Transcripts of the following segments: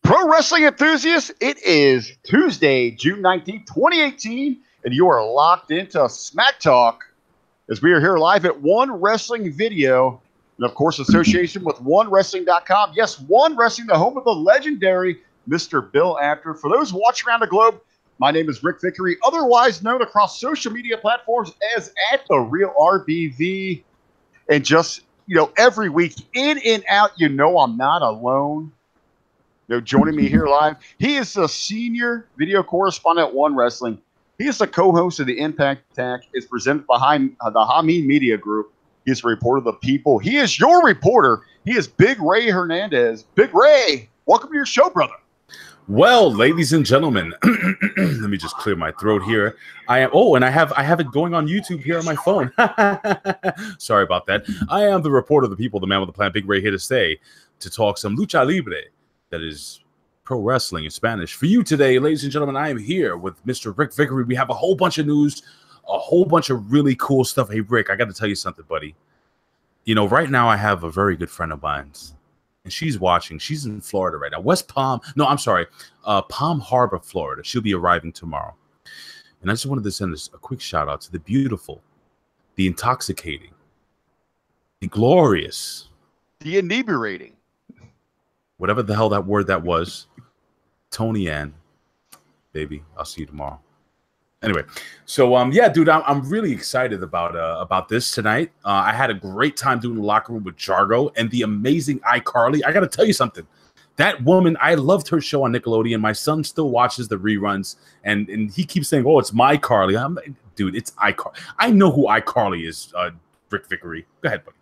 Pro wrestling enthusiasts, it is Tuesday, June 19th, 2018, and you are locked into Smacktalk as we are here live at One Wrestling Video, and of course, association with OneWrestling.com. Yes, One Wrestling, the home of the legendary Mr. Bill Apter. For those watching around the globe, my name is Rick Vickrey, otherwise known across social media platforms as @TheRealRBV. And just, every week, in and out, I'm not alone. Joining me here live, he is the senior video correspondent at One Wrestling. He is the co-host of the Impact Attack. It's presented behind the Hameen Media Group. He is a reporter of the people. He is your reporter. He is Big Ray Hernandez. Big Ray, welcome to your show, brother. Well, ladies and gentlemen, let me just clear my throat here. I am. Oh, and I have it going on YouTube here on my phone. Sorry about that. I am the reporter of the people, the man with the plan, Big Ray, here to stay to talk some lucha libre. That is pro wrestling in Spanish. For you today, ladies and gentlemen, I am here with Mr. Rick Vickrey. We have a whole bunch of news, a whole bunch of really cool stuff. Hey, Rick, I got to tell you something, buddy. Right now I have a very good friend of mine, and she's watching. She's in Florida right now. Palm Harbor, Florida. She'll be arriving tomorrow. And I just wanted to send a quick shout out to the beautiful, the intoxicating, the glorious, the inebriating, whatever the hell that word that was, Tony Ann, baby, I'll see you tomorrow. Anyway, so yeah, dude, I'm really excited about this tonight. I had a great time doing the locker room with JARGO and the amazing iCarly. I got to tell you something. That woman, I loved her show on Nickelodeon. My son still watches the reruns, and he keeps saying, "Oh, it's my Carly." Dude, it's iCarly. I know who iCarly is. Rick Vickrey, go ahead, buddy.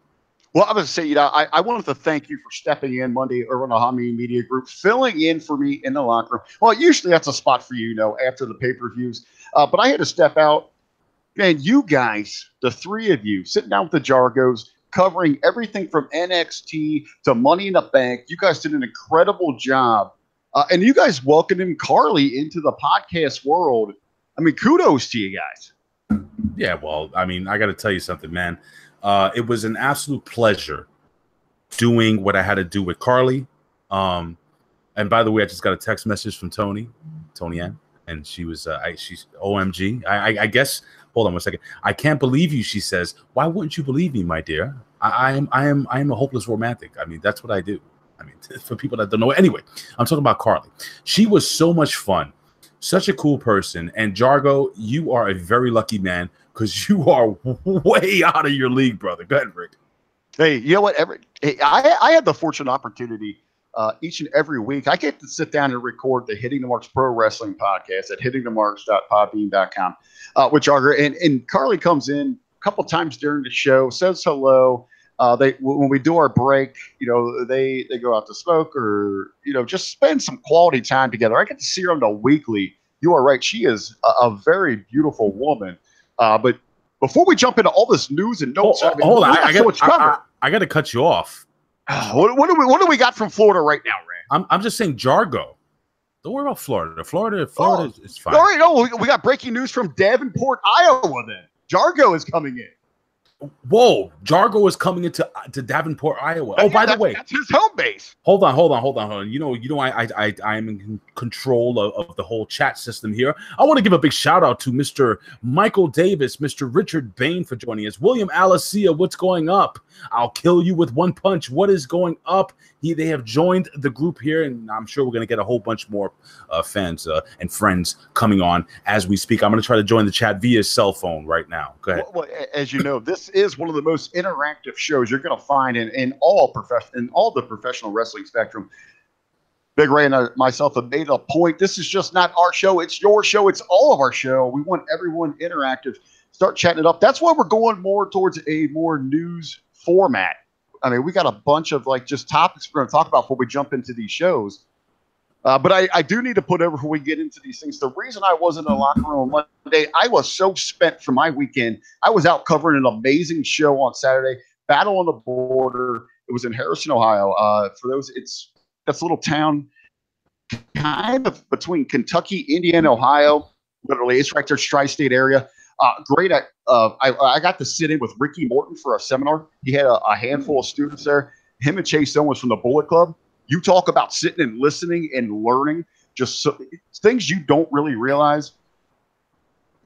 Well, I was going to say, I wanted to thank you for stepping in Monday over on the Hameen Media Group, filling in for me in the locker room. Well, usually that's a spot for you, after the pay-per-views. But I had to step out. Man, you guys, the three of you, sitting down with the JARGOs, covering everything from NXT to Money in the Bank. You guys did an incredible job. And you guys welcomed Carly into the podcast world. I mean, kudos to you guys. Yeah, well, I mean, I got to tell you something, man. It was an absolute pleasure doing what I had to do with Carly. And by the way, I just got a text message from Tony Ann, and she was, she's OMG. I guess, hold on one second. I can't believe you, she says. Why wouldn't you believe me, my dear? I am a hopeless romantic. I mean, that's what I do. I mean, for people that don't know. Anyway, I'm talking about Carly. She was so much fun. Such a cool person. And JARGO, you are a very lucky man because you are way out of your league, brother. Go ahead, Rick. Hey, you know what? I had the fortunate opportunity each and every week. I get to sit down and record the Hitting the Marks Pro Wrestling podcast at hittingthemarks.podbean.com with JARGO. And Carly comes in a couple times during the show, says hello. When we do our break, they go out to smoke or, just spend some quality time together. I get to see her on the weekly. You are right. She is a very beautiful woman. But before we jump into all this news and notes, hold on. I got to cut you off. What do we got from Florida right now, Ray? I'm just saying JARGO. Don't worry about Florida. Florida is fine. All right. No, we got breaking news from Davenport, Iowa then. JARGO is coming in. Whoa, JARGO is coming into Davenport, Iowa. Oh, by the way, that's his home base. Hold on. I am in control of the whole chat system here. I want to give a big shout out to Mr. Michael Davis, Mr. Richard Bain for joining us. William Alicia, what's going up? I'll kill you with one punch. What is going up? They have joined the group here, and I'm sure we're going to get a whole bunch more fans and friends coming on as we speak. I'm going to try to join the chat via cell phone right now. Go ahead. Well, as you know, this is one of the most interactive shows you're going to find in all the professional wrestling spectrum. Big Ray and myself have made a point. This is just not our show. It's your show. It's all of our show. We want everyone interactive. Start chatting it up. That's why we're going more towards a more news format. I mean, we got a bunch of just topics we're going to talk about before we jump into these shows. But I do need to put over before we get into these things. The reason I wasn't in the locker room on Monday, I was so spent from my weekend. I was out covering an amazing show on Saturday, Battle on the Border. It was in Harrison, Ohio. For those, that's a little town kind of between Kentucky, Indiana, Ohio. Literally, it's right there, tri-state area. Great. I got to sit in with Ricky Morton for a seminar. He had a handful of students there. Him and Chase Owens from the Bullet Club. You talk about sitting and listening and learning, things you don't really realize.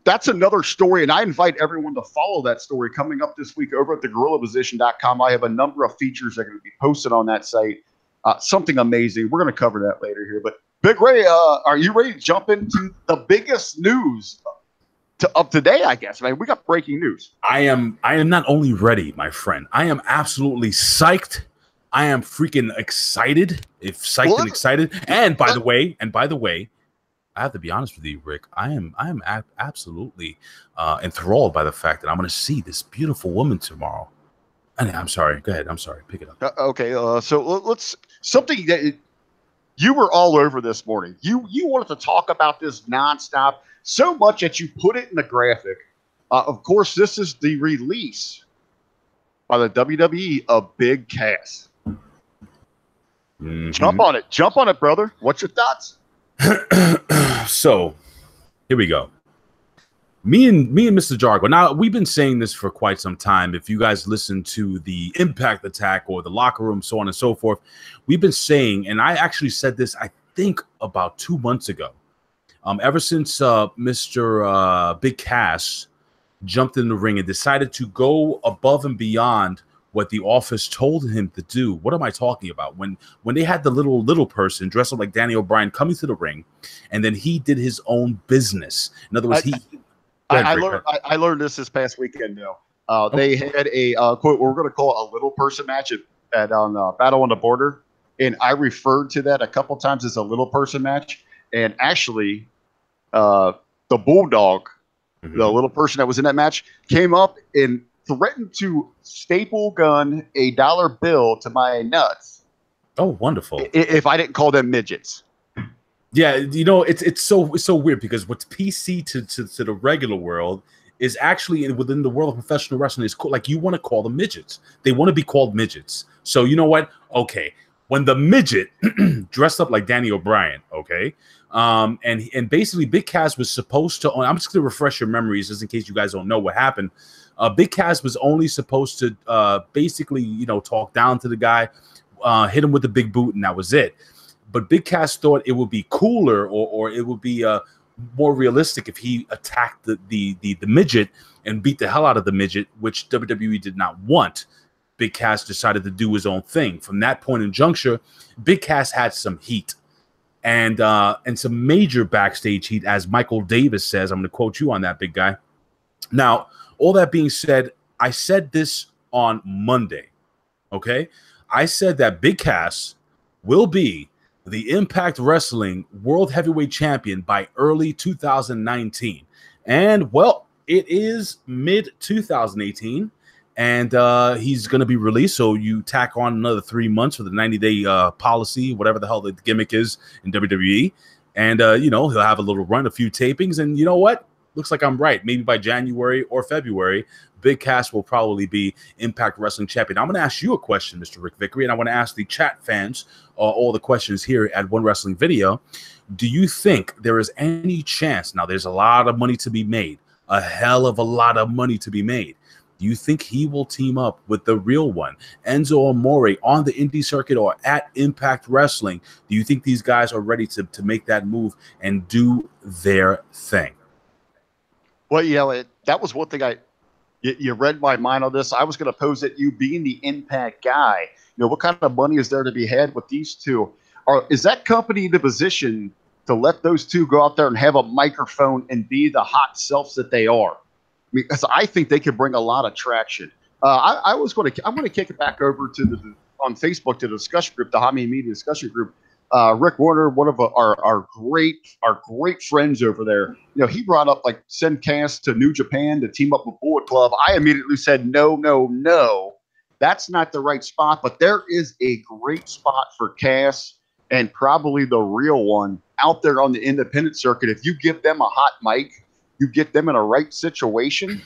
That's another story, and I invite everyone to follow that story coming up this week over at thegorillaposition.com. I have a number of features that are going to be posted on that site. Something amazing. We're going to cover that later here. But Big Ray, are you ready to jump into the biggest news of today? I guess. I mean, we got breaking news. I am not only ready, my friend. I am absolutely psyched. I am freaking excited. And excited. And by the way, I have to be honest with you, Rick. I am absolutely enthralled by the fact that I'm going to see this beautiful woman tomorrow. And I'm sorry. Go ahead. I'm sorry. Pick it up. Okay. So let's something that you were all over this morning. You wanted to talk about this nonstop so much that you put it in the graphic. Of course, this is the release by the WWE of Big Cass. Mm-hmm. Jump on it, brother. What's your thoughts? So here we go. Me and Mr. JARGO. Now, we've been saying this for quite some time. If you guys listen to the Impact Attack or the Locker Room, so on and so forth, we've been saying, and I actually said this, I think about 2 months ago. Ever since Mr. Big Cass jumped in the ring and decided to go above and beyond what the office told him to do. What am I talking about? When they had the little person dressed up like Danny O'Brien coming to the ring, and then he did his own business. In other words, I learned this past weekend. Though they had a quote. We're going to call it a little person match on Battle on the Border, and I referred to that a couple times as a little person match. And actually, the Bulldog, the little person that was in that match, came up and threatened to staple gun a dollar bill to my nuts. Oh, wonderful! If I didn't call them midgets. Yeah, you know, it's so weird because what's PC to the regular world is actually within the world of professional wrestling is cool. Like, you want to call them midgets. They want to be called midgets. So you know what? Okay, when the midget dressed up like Danny O'Brien, okay, and basically Big Cass was supposed to. I'm just going to refresh your memories just in case you guys don't know what happened. Big Cass was only supposed to basically, you know, talk down to the guy, hit him with the big boot, and that was it. But Big Cass thought it would be cooler or it would be more realistic if he attacked the midget and beat the hell out of the midget, which WWE did not want. Big Cass decided to do his own thing. From that point in juncture, Big Cass had some heat and some major backstage heat, as Michael Davis says. I'm going to quote you on that, big guy. Now, all that being said, I said this on Monday, okay? I said that Big Cass will be the Impact Wrestling World Heavyweight Champion by early 2019. And, well, it is mid-2018, and he's going to be released. So you tack on another 3 months for the 90-day policy, whatever the hell the gimmick is in WWE. And, you know, he'll have a little run, a few tapings. And you know what? Looks like I'm right. Maybe by January or February, Big Cass will probably be Impact Wrestling Champion. I'm going to ask you a question, Mr. Rick Vickrey, and I want to ask the chat fans all the questions here at One Wrestling Video. Do you think there is any chance? Now, there's a lot of money to be made, a hell of a lot of money to be made. Do you think he will team up with the real one, Enzo Amore, on the indie circuit or at Impact Wrestling? Do you think these guys are ready to make that move and do their thing? Well, you know, that was one thing you read my mind on this. I was going to pose at you being the Impact guy. You know, what kind of money is there to be had with these two? Or is that company in the position to let those two go out there and have a microphone and be the hot selves that they are? Because I think they could bring a lot of traction. I'm going to kick it back over to on Facebook to the discussion group, the Hami Media discussion group. Rick Warner, one of our great friends over there, you know, he brought up like send Cass to New Japan to team up with Bullet Club. I immediately said no, that's not the right spot. But there is a great spot for Cass and probably the real one out there on the independent circuit. If you give them a hot mic, you get them in a right situation.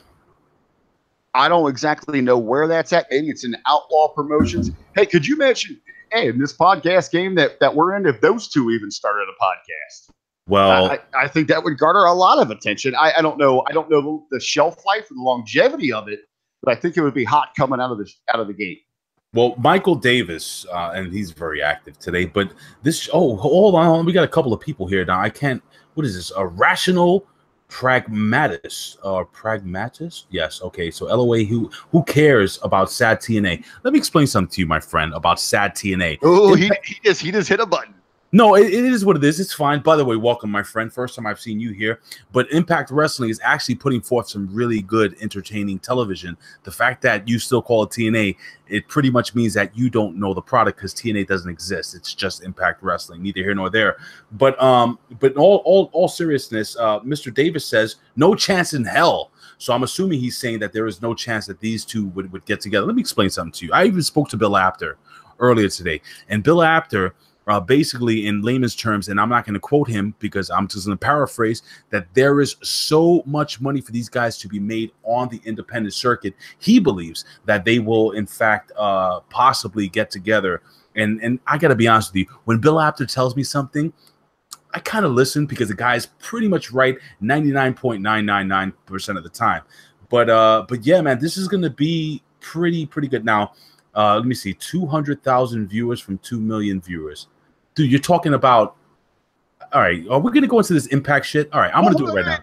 I don't exactly know where that's at. Maybe it's in Outlaw Promotions. Hey, could you mention? Hey, in this podcast game that we're in, if those two even started a podcast, well, I think that would garner a lot of attention. I don't know the shelf life or the longevity of it, but I think it would be hot coming out of the gate. Well, Michael Davis, and he's very active today. But this, oh, hold on, we got a couple of people here now. I can't. What is this? A rational pragmatist or pragmatist? Yes. Okay. So LOA, who cares about sad TNA? Let me explain something to you, my friend, about sad TNA. Oh, he just hit a button. No, it is what it is. It's fine. By the way, welcome, my friend. First time I've seen you here. But Impact Wrestling is actually putting forth some really good, entertaining television. The fact that you still call it TNA, it pretty much means that you don't know the product because TNA doesn't exist. It's just Impact Wrestling, neither here nor there. But in all seriousness, Mr. Davis says no chance in hell. So I'm assuming he's saying that there is no chance that these two would get together. Let me explain something to you. I even spoke to Bill Apter earlier today, and Bill Apter. Basically, in layman's terms, and I'm not going to quote him because I'm just going to paraphrase, that there is so much money for these guys to be made on the independent circuit. He believes that they will, in fact, possibly get together. And I got to be honest with you, when Bill Apter tells me something, I kind of listen because the guy's pretty much right 99.999% of the time. But yeah, man, this is going to be pretty good. Now, let me see, 200,000 viewers from 2 million viewers. Dude, you're talking about. All right, are we going to go into this Impact shit? All right, I'm going to do it right now.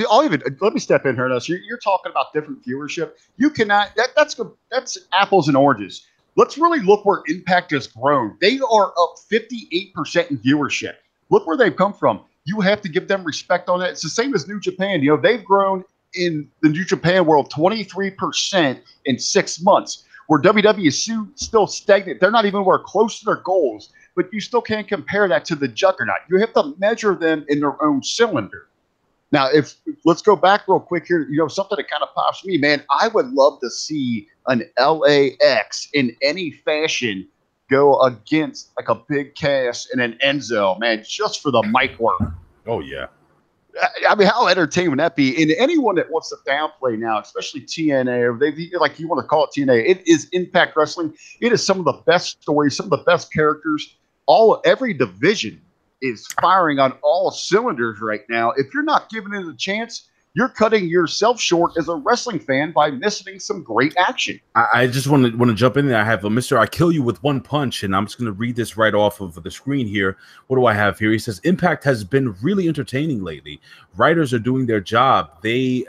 I'll even let me step in here. Now, so you're talking about different viewership. You cannot. That's apples and oranges. Let's really look where Impact has grown. They are up 58% in viewership. Look where they've come from. You have to give them respect on that. It's the same as New Japan. You know, they've grown in the New Japan world 23% in 6 months. Where WWE is still stagnant. They're not even anywhere close to their goals. But you still can't compare that to the Juggernaut. You have to measure them in their own cylinder. Now, let's go back real quick here. You know, something that kind of pops me, man. I would love to see an LAX in any fashion go against like a Big Cass and an Enzo, man, just for the mic work. Oh, yeah. I mean, how entertaining would that be? And anyone that wants to downplay now, especially TNA, or like you want to call it TNA, it is Impact Wrestling. It is some of the best stories, some of the best characters. Every division is firing on all cylinders right now. If you're not giving it a chance, you're cutting yourself short as a wrestling fan by missing some great action. I just want to jump in there. I have a Mr. I kill you with one punch, and I'm just going to read this right off of the screen here. What do I have here? He says, Impact has been really entertaining lately. Writers are doing their job. They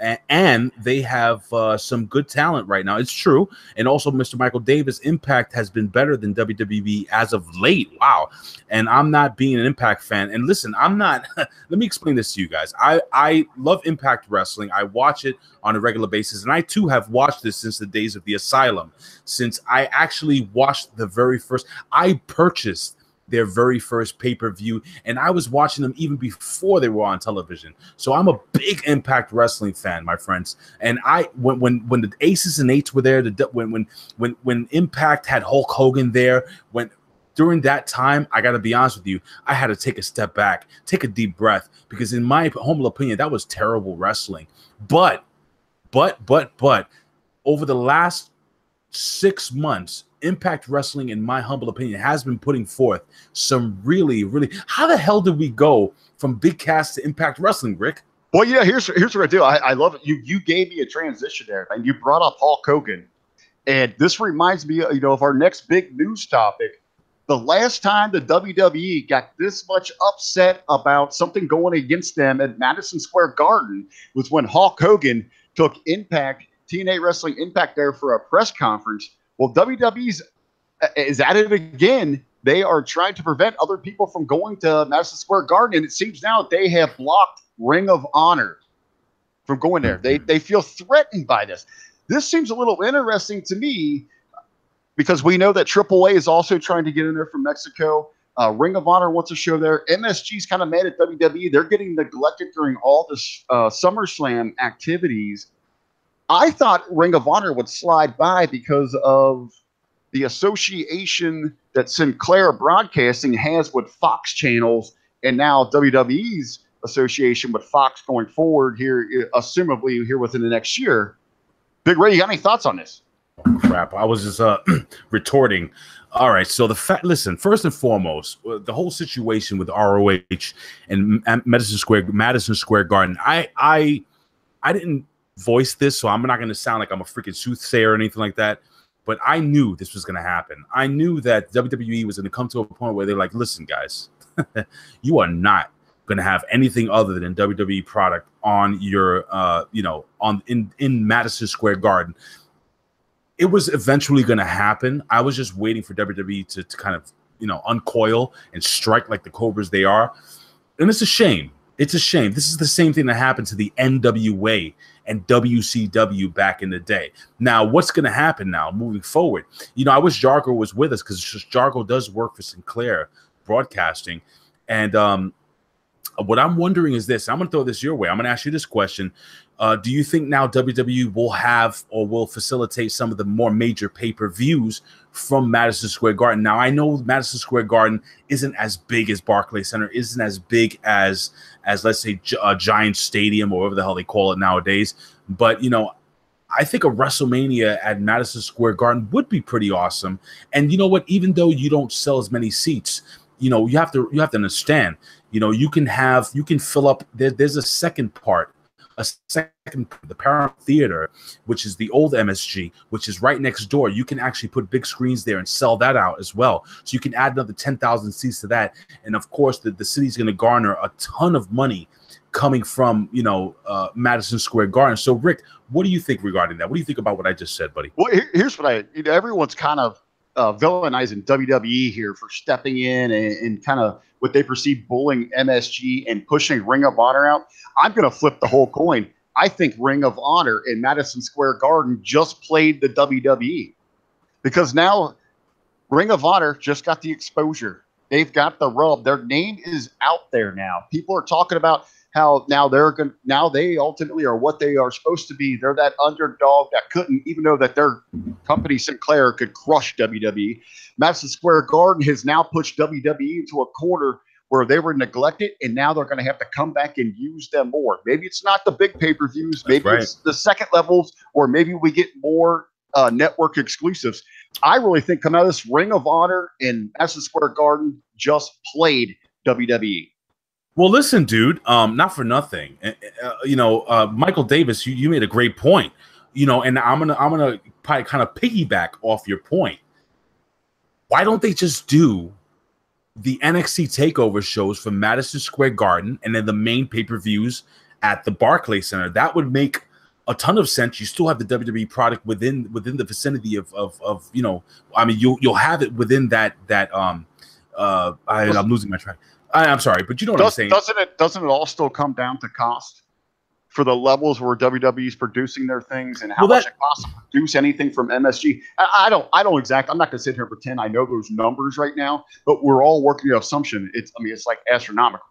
have some good talent right now. It's true. And also, Mr. Michael Davis, Impact has been better than WWE as of late. Wow. And I'm not being an Impact fan. And listen, I'm not. Let me explain this to you guys. I love Impact Wrestling. I watch it on a regular basis, and I too have watched this since the days of the Asylum. Since I actually watched the very first, I purchased their very first pay-per-view, and I was watching them even before they were on television. So I'm a big Impact Wrestling fan, my friends. And when the Aces and Eights were there, when Impact had Hulk Hogan there, during that time, I got to be honest with you, I had to take a step back, take a deep breath, because in my humble opinion, that was terrible wrestling. But over the last 6 months, Impact Wrestling, in my humble opinion, has been putting forth some really. How the hell did we go from Big Cass to Impact Wrestling, Rick? Well, yeah, here's what I do. I love it. You gave me a transition there, and you brought up Hulk Hogan, and this reminds me, of our next big news topic. The last time the WWE got this much upset about something going against them at Madison Square Garden was when Hulk Hogan took Impact, TNA Wrestling Impact, there for a press conference. Well, WWE is at it again. They are trying to prevent other people from going to Madison Square Garden, and it seems now they have blocked Ring of Honor from going there. They feel threatened by this. This seems a little interesting to me, because we know that AAA is also trying to get in there from Mexico. Ring of Honor wants a show there. MSG's kind of mad at WWE. They're getting neglected during all this SummerSlam activities. I thought Ring of Honor would slide by because of the association that Sinclair Broadcasting has with Fox channels, and now WWE's association with Fox going forward here, assumably here within the next year. Big Ray, you got any thoughts on this? Oh, crap. I was just retorting. All right. So listen, first and foremost, the whole situation with ROH and Madison Square Garden, I didn't voice this, so I'm not going to sound like I'm a freaking soothsayer or anything like that. but I knew this was going to happen. I knew that WWE was going to come to a point where they're like, listen, guys, you are not going to have anything other than WWE product on your, in Madison Square Garden. It was eventually going to happen. I was just waiting for WWE to kind of, uncoil and strike like the Cobras they are. And it's a shame. It's a shame. This is the same thing that happened to the NWA and WCW back in the day. Now, what's going to happen now moving forward? I wish JARGO was with us, because JARGO does work for Sinclair Broadcasting. And what I'm wondering is this. I'm going to throw this your way. I'm going to ask you this question. Do you think now WWE will have or will facilitate some of the more major pay-per-views from Madison Square Garden? Now, I know Madison Square Garden isn't as big as Barclays Center, isn't as big as let's say Giant Stadium or whatever the hell they call it nowadays. But, I think a WrestleMania at Madison Square Garden would be pretty awesome. And you know what? Even though you don't sell as many seats, you have to understand, you can fill up. There's a second part. The Paramount Theater, which is the old MSG, which is right next door. You can actually put big screens there and sell that out as well. So you can add another 10,000 seats to that. And of course, the city's going to garner a ton of money coming from, Madison Square Garden. So Rick, what do you think regarding that? What do you think about what I just said, buddy? Well, here's what everyone's kind of villainizing WWE here for stepping in and kind of what they perceive bullying MSG and pushing Ring of Honor out. I'm going to flip the whole coin. I think Ring of Honor in Madison Square Garden just played the WWE, because now Ring of Honor just got the exposure. They've got the rub. Their name is out there now. People are talking about how now they ultimately are what they are supposed to be. They're that underdog that couldn't, even though that their company Sinclair could crush WWE. Madison Square Garden has now pushed WWE into a corner where they were neglected, and now they're going to have to come back and use them more. Maybe it's not the big pay-per-views, maybe it's the second levels, or maybe we get more network exclusives. I really think coming out of this, Ring of Honor in Madison Square Garden just played WWE. Well, listen, dude, not for nothing. Michael Davis, you made a great point. And I'm gonna probably kind of piggyback off your point. Why don't they just do the NXT takeover shows from Madison Square Garden and then the main pay-per-views at the Barclays Center? That would make a ton of sense. You still have the WWE product within the vicinity of you'll have it within that I'm losing my track. I'm sorry, but you know what I'm saying. Doesn't it all still come down to cost for the levels where WWE is producing their things, and how much it costs to produce anything from MSG? I'm not going to sit here and pretend I know those numbers right now, but we're all working the assumption. It's like astronomical.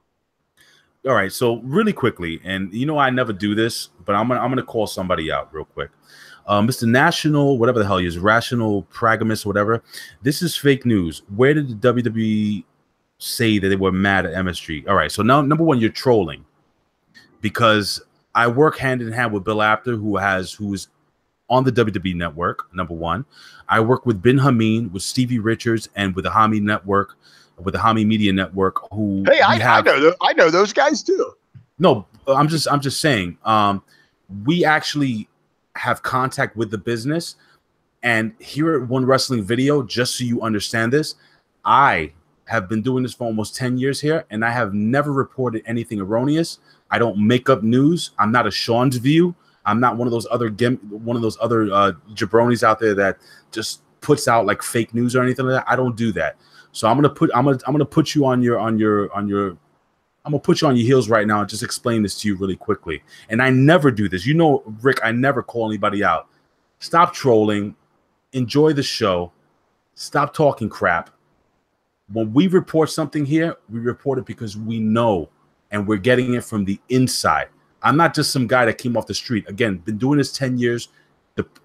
All right, so really quickly, and I never do this, but I'm gonna call somebody out real quick. Mr. National, whatever the hell he is, Rational Pragmatist, whatever. This is fake news. Where did the WWE say that they were mad at MSG? All right, so now number one, you're trolling, because I work hand in hand with Bill Apter, who is on the WWE network. Number one, I work with Ben Hameen, with Stevie Richards, and with the Hami Network, with the Hami Media Network. Who I know those guys too. No, I'm just saying. We actually have contact with the business, and here at One Wrestling Video, just so you understand this, I have been doing this for almost 10 years here, and I have never reported anything erroneous. I don't make up news. I'm not a Sean's View. I'm not one of those other jabronis out there that just puts out like fake news or anything like that. I don't do that. So I'm gonna put you on your heels right now and just explain this to you really quickly. And I never do this. Rick, I never call anybody out. Stop trolling. Enjoy the show. Stop talking crap. When we report something here, we report it because we know, and we're getting it from the inside. I'm not just some guy that came off the street. Again, been doing this 10 years,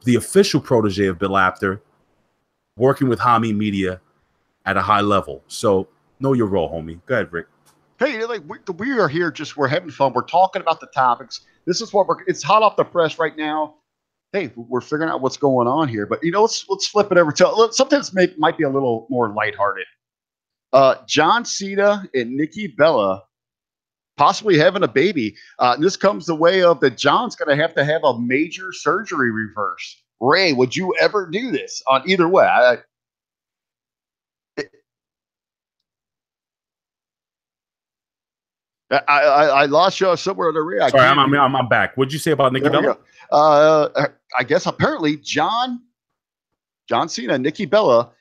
the official protege of Bill Apter, working with Hami Media at a high level. So know your role, homie. Go ahead, Rick. Hey, we are here, we're having fun. We're talking about the topics. This is it's hot off the press right now. Hey, we're figuring out what's going on here. But let's flip it over to sometimes might be a little more lighthearted. John Cena and Nikki Bella possibly having a baby. This comes the way of that John's going to have a major surgery reverse. Ray, would you ever do this on either way? I lost you somewhere in the ring. Sorry, I'm back. What'd you say about Nikki There we Bella? go. I guess apparently John Cena and Nikki Bella,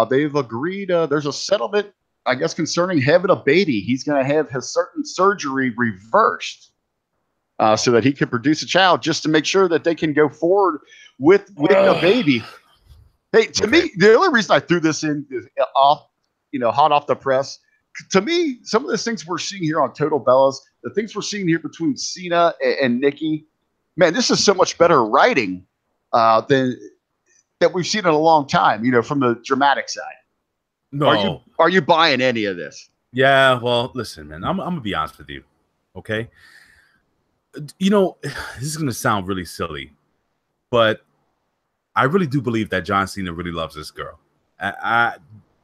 they've agreed. There's a settlement, I guess, concerning having a baby. He's going to have his certain surgery reversed so that he can produce a child, just to make sure that they can go forward with a baby. Hey, to me, the only reason I threw this in is hot off the press. To me, some of the things we're seeing here on Total Bellas, the things we're seeing here between Cena and Nikki, man, this is so much better writing than that we've seen in a long time, from the dramatic side. No. Are you buying any of this? Yeah, well, listen, man, I'm going to be honest with you, okay? This is going to sound really silly, but I really do believe that John Cena really loves this girl. I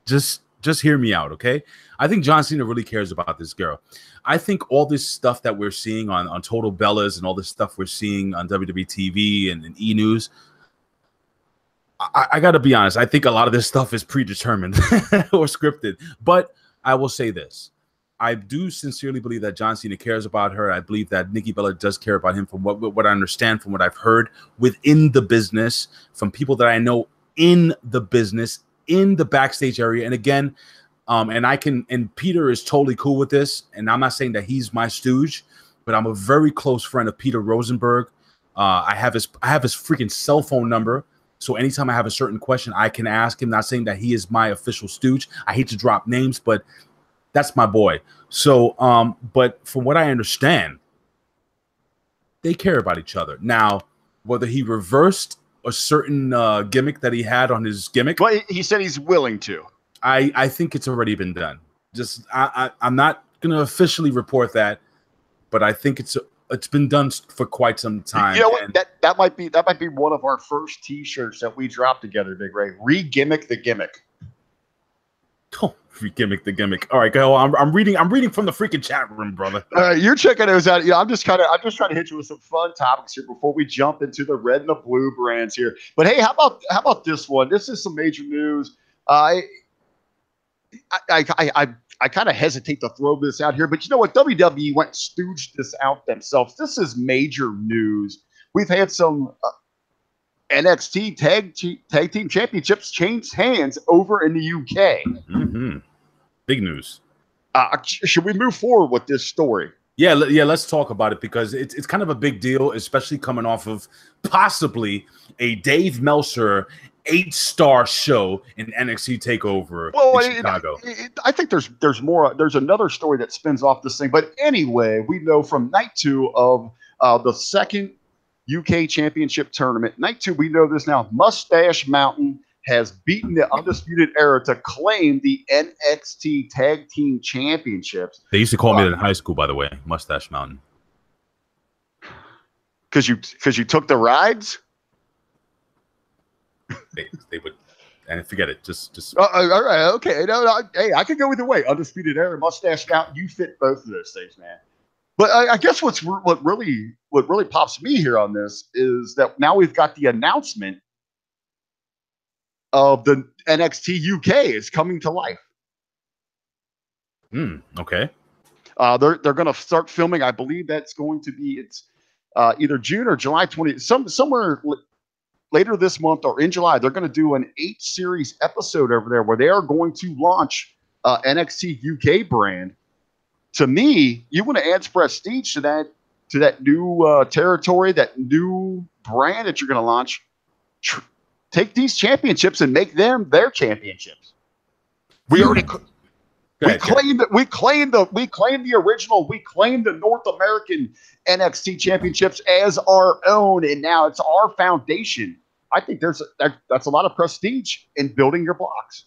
just hear me out, okay? I think John Cena really cares about this girl. I think all this stuff that we're seeing on Total Bellas and all this stuff we're seeing on WWE TV and E! News, I got to be honest. I think a lot of this stuff is predetermined or scripted. But I will say this. I do sincerely believe that John Cena cares about her. I believe that Nikki Bella does care about him, from what I understand, from what I've heard within the business, from people that I know in the business, in the backstage area. And again, and Peter is totally cool with this. And I'm not saying that he's my stooge, but I'm a very close friend of Peter Rosenberg. I have his freaking cell phone number. So anytime I have a certain question, I can ask him. Not saying that he is my official stooge. I hate to drop names, but that's my boy. So, but from what I understand, they care about each other. Now, whether he reversed a certain gimmick that he had on his gimmick, well, he said he's willing to. I think it's already been done. Just I'm not gonna officially report that, but I think it's been done for quite some time. You know what? That might be one of our first T-shirts that we drop together, Big Ray. Re-gimmick the gimmick. Oh, re-gimmick the gimmick. All right, go. I'm reading from the freaking chat room, brother. All right, you're checking those out. I'm just trying to hit you with some fun topics here before we jump into the red and the blue brands here. But hey, how about this one? This is some major news. I kind of hesitate to throw this out here, but you know what? WWE went and stooged this out themselves. This is major news. We've had some NXT tag team championships change hands over in the UK. Mm-hmm. Big news. Should we move forward with this story? Yeah. Let's talk about it, because it's kind of a big deal, especially coming off of possibly a Dave Meltzer 8-star show in NXT Takeover in Chicago. I think there's more. There's another story that spins off this thing. But anyway, we know from night 2 of the second UK Championship tournament. Night 2, we know this now. Mustache Mountain has beaten the Undisputed Era to claim the NXT Tag Team Championships. They used to call me that in high school, by the way, Mustache Mountain. Because you took the rides. They would, and forget it. Just. All right, okay. No, hey, I could go either way. Undisputed Era, Mustache Mountain. You fit both of those things, man. But I guess what really pops me here on this is that now we've got the announcement of the NXT UK is coming to life. Okay. They're going to start filming. I believe that's going to be either June or July 20. Somewhere later this month or in July. They're going to do an 8-series episode over there where they are going to launch NXT UK brand. To me, you want to add prestige to that new territory, that new brand that you're going to launch. Take these championships and make them their championships. We already claimed the original. We claimed the North American NXT championships as our own, and now it's our foundation. I think that's a lot of prestige in building your blocks.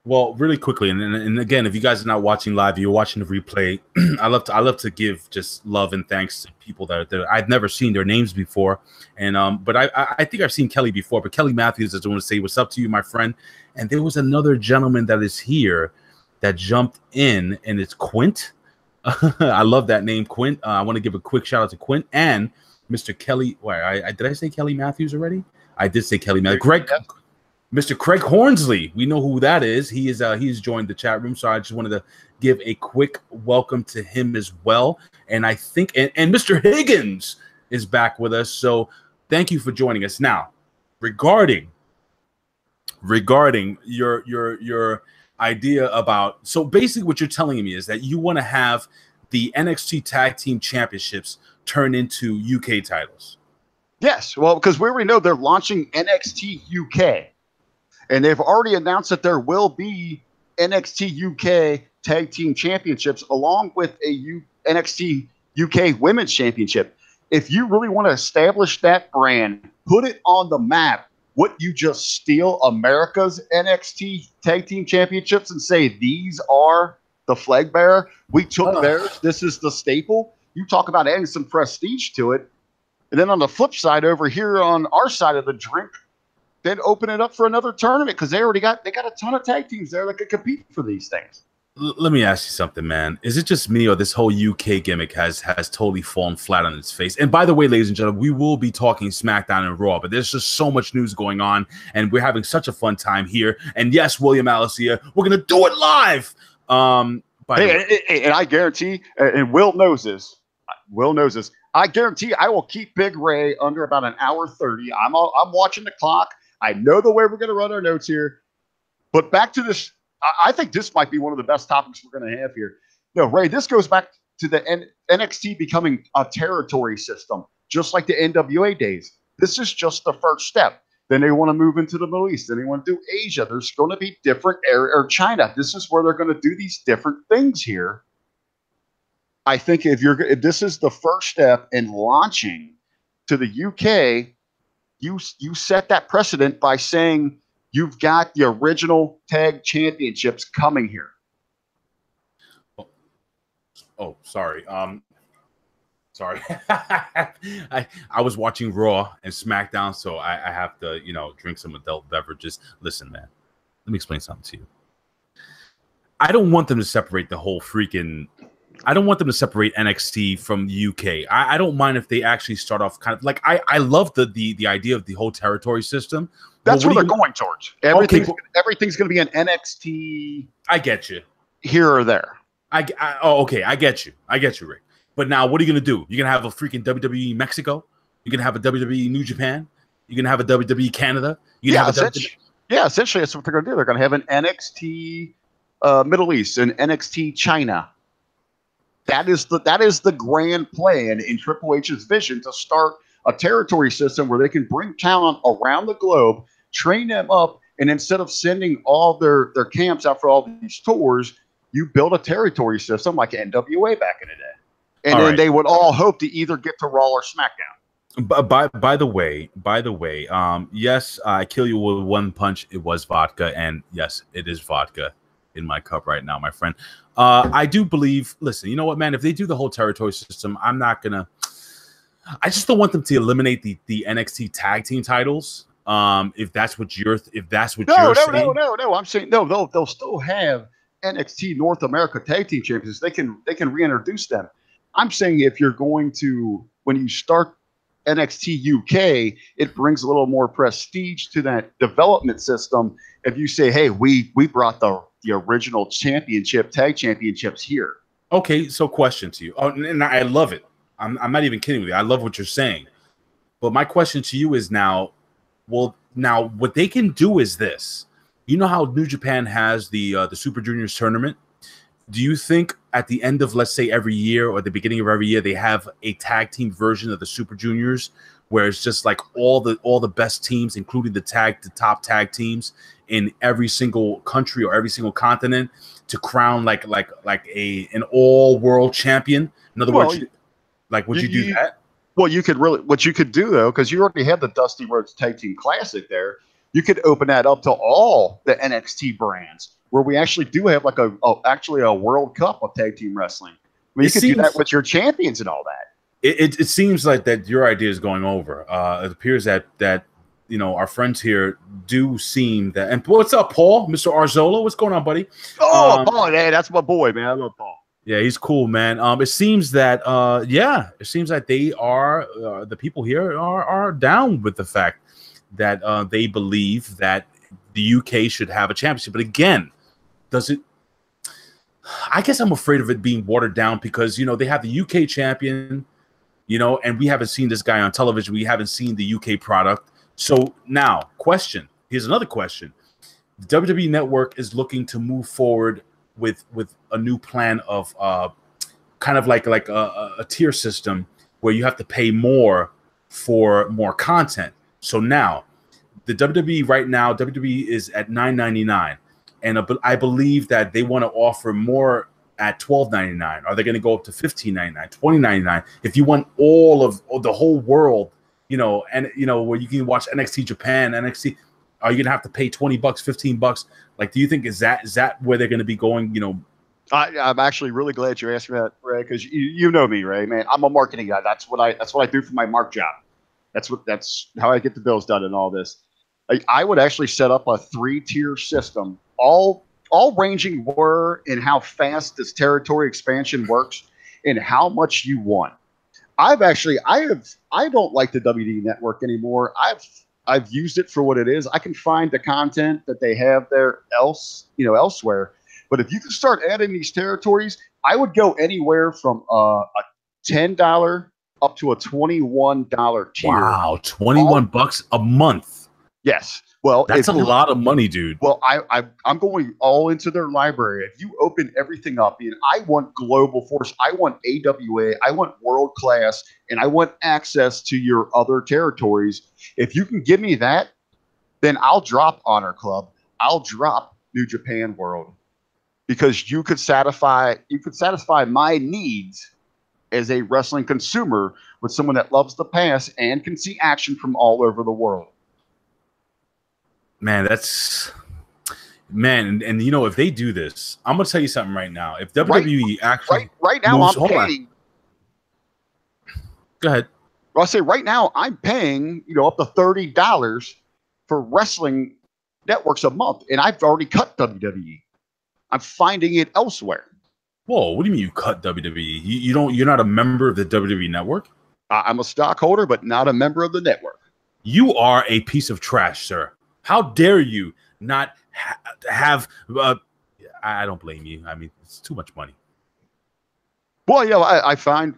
Well, really quickly, and again, if you guys are not watching live, you're watching the replay. I love to give just love and thanks to people that I've never seen their names before, and but I think I've seen Kelly before. But Kelly Matthews, I just want to say what's up to you, my friend. And there was another gentleman that is here that jumped in, and it's Quint. I love that name, Quint. I want to give a quick shout out to Quint and Mr. Kelly. Did I say Kelly Matthews already? I did say Kelly Miller. Greg, Mr. Craig Hornsley, we know who that is. He's joined the chat room, so I just wanted to give a quick welcome to him as well. And I think and Mr. Higgins is back with us. So thank you for joining us. Now, regarding your idea about, so basically what you're telling me is that you want to have the NXT Tag Team Championships turn into UK titles. Yes, well, because we already know they're launching NXT UK, and they've already announced that there will be NXT UK Tag Team Championships along with a NXT UK Women's Championship. If you really want to establish that brand, put it on the map, would you just steal America's NXT Tag Team Championships and say these are the flag bearer? We took theirs. This is the staple. You talk about adding some prestige to it. And then on the flip side, over here on our side of the drink, then open it up for another tournament because they got a ton of tag teams there that could compete for these things. Let me ask you something, man. Is it just me or this whole UK gimmick has totally fallen flat on its face? And by the way, ladies and gentlemen, we will be talking SmackDown and Raw, but there's just so much news going on, and we're having such a fun time here. And yes, William Alice here, we're gonna do it live. And I guarantee, and Will knows this. I guarantee I will keep Big Ray under about an hour 30. I'm watching the clock. I know the way we're going to run our notes here. But back to this, I think this might be one of the best topics we're going to have here. No, Ray, this goes back to the NXT becoming a territory system, just like the NWA days. This is just the first step. Then they want to move into the Middle East. Then they want to do Asia. There's going to be different area, or China. This is where they're going to do these different things here. I think if this is the first step in launching to the UK, you set that precedent by saying you've got the original tag championships coming here. Oh, sorry. Sorry. I was watching Raw and SmackDown, so I have to, drink some adult beverages. Listen, man, let me explain something to you. I don't want them to separate the whole freaking. I don't want them to separate NXT from the UK. I don't mind if they actually start off kind of like I love the idea of the whole territory system. That's where they're going towards. Everything's going to be an NXT. I get you. Here or there. Okay. I get you, Rick. But now, what are you going to do? You're going to have a freaking WWE Mexico. You're going to have a WWE New Japan. You're going to have a WWE Canada. Essentially, that's what they're going to do. They're going to have an NXT Middle East and NXT China. That is the grand plan in Triple H's vision to start a territory system where they can bring talent around the globe, train them up, and instead of sending all their camps out for all these tours, you build a territory system like NWA back in the day. And then they would all hope to either get to Raw or SmackDown. By the way, yes, I kill you with one punch. It was vodka, and yes, it is vodka in my cup right now, my friend. I do believe. Listen, you know what, man? If they do the whole territory system, I'm not gonna. I just don't want them to eliminate the NXT tag team titles. If that's what you're saying. No. I'm saying no. They'll still have NXT North America tag team champions. They can reintroduce them. I'm saying if you're going to, when you start NXT UK, it brings a little more prestige to that development system. If you say, hey, we brought the original tag championships here. Okay, so question to you. Oh, and I love it. I'm not even kidding with you. I love what you're saying. But my question to you is now what they can do is this. You know how New Japan has the Super Juniors tournament? Do you think at the end of, let's say, every year or the beginning of every year, they have a tag team version of the Super Juniors where it's just like all the best teams, including the top tag teams in every single country or every single continent, to crown like an all world champion? In other words, would you do that? Well, what you could do though, because you already had the Dusty Rhodes Tag Team Classic there, you could open that up to all the NXT brands, where we actually do have like a World Cup of tag team wrestling. I mean, you could do that with your champions and all that. It seems like that your idea is going over. It appears that our friends here do seem that. And what's up, Paul? Mr. Arzola, what's going on, buddy? Oh, Paul, hey, that's my boy, man. I love Paul. Yeah, he's cool, man. It seems that they are the people here are down with the fact that they believe that the UK should have a championship. But again, does it? I guess I'm afraid of it being watered down because, you know, they have the UK champion, you know, and we haven't seen this guy on television. We haven't seen the UK product. So now, question. Here's another question. The WWE Network is looking to move forward with a new plan of kind of like a tier system where you have to pay more for more content. So now, the WWE right now, WWE is at $9.99. And I believe that they want to offer more at $12.99. Are they going to go up to $15.99, $20.99? If you want all of the whole world, you know, and you know where you can watch NXT Japan, NXT, are you going to have to pay $20, $15? Like, do you think is that where they're going to be going? You know, I'm actually really glad you asked me that, Ray, because you know me, Ray, man. I'm a marketing guy. That's what I do for my mark job. That's how I get the bills done and all this. I would actually set up a 3-tier system, all ranging were in how fast this territory expansion works and how much you want. I don't like the WWE Network anymore. I've used it for what it is. I can find the content that they have there elsewhere. But if you can start adding these territories, I would go anywhere from a $10 up to a $21 tier. Wow, $21 a month. Yes. Well, that's a lot of money, dude. Well, I'm going all into their library. If you open everything up, and I want Global Force, I want AWA, I want World Class, and I want access to your other territories. If you can give me that, then I'll drop Honor Club. I'll drop New Japan World, because you could satisfy my needs as a wrestling consumer with someone that loves the past and can see action from all over the world. Man, and you know, if they do this, I'm gonna tell you something right now. If WWE actually right now moves, I'm paying. Go ahead. Well, I'll say right now I'm paying, up to $30 for wrestling networks a month, and I've already cut WWE. I'm finding it elsewhere. Whoa, what do you mean you cut WWE? You're not a member of the WWE Network? I'm a stockholder, but not a member of the network. You are a piece of trash, sir. How dare you not have? I don't blame you. I mean, it's too much money. Well, I find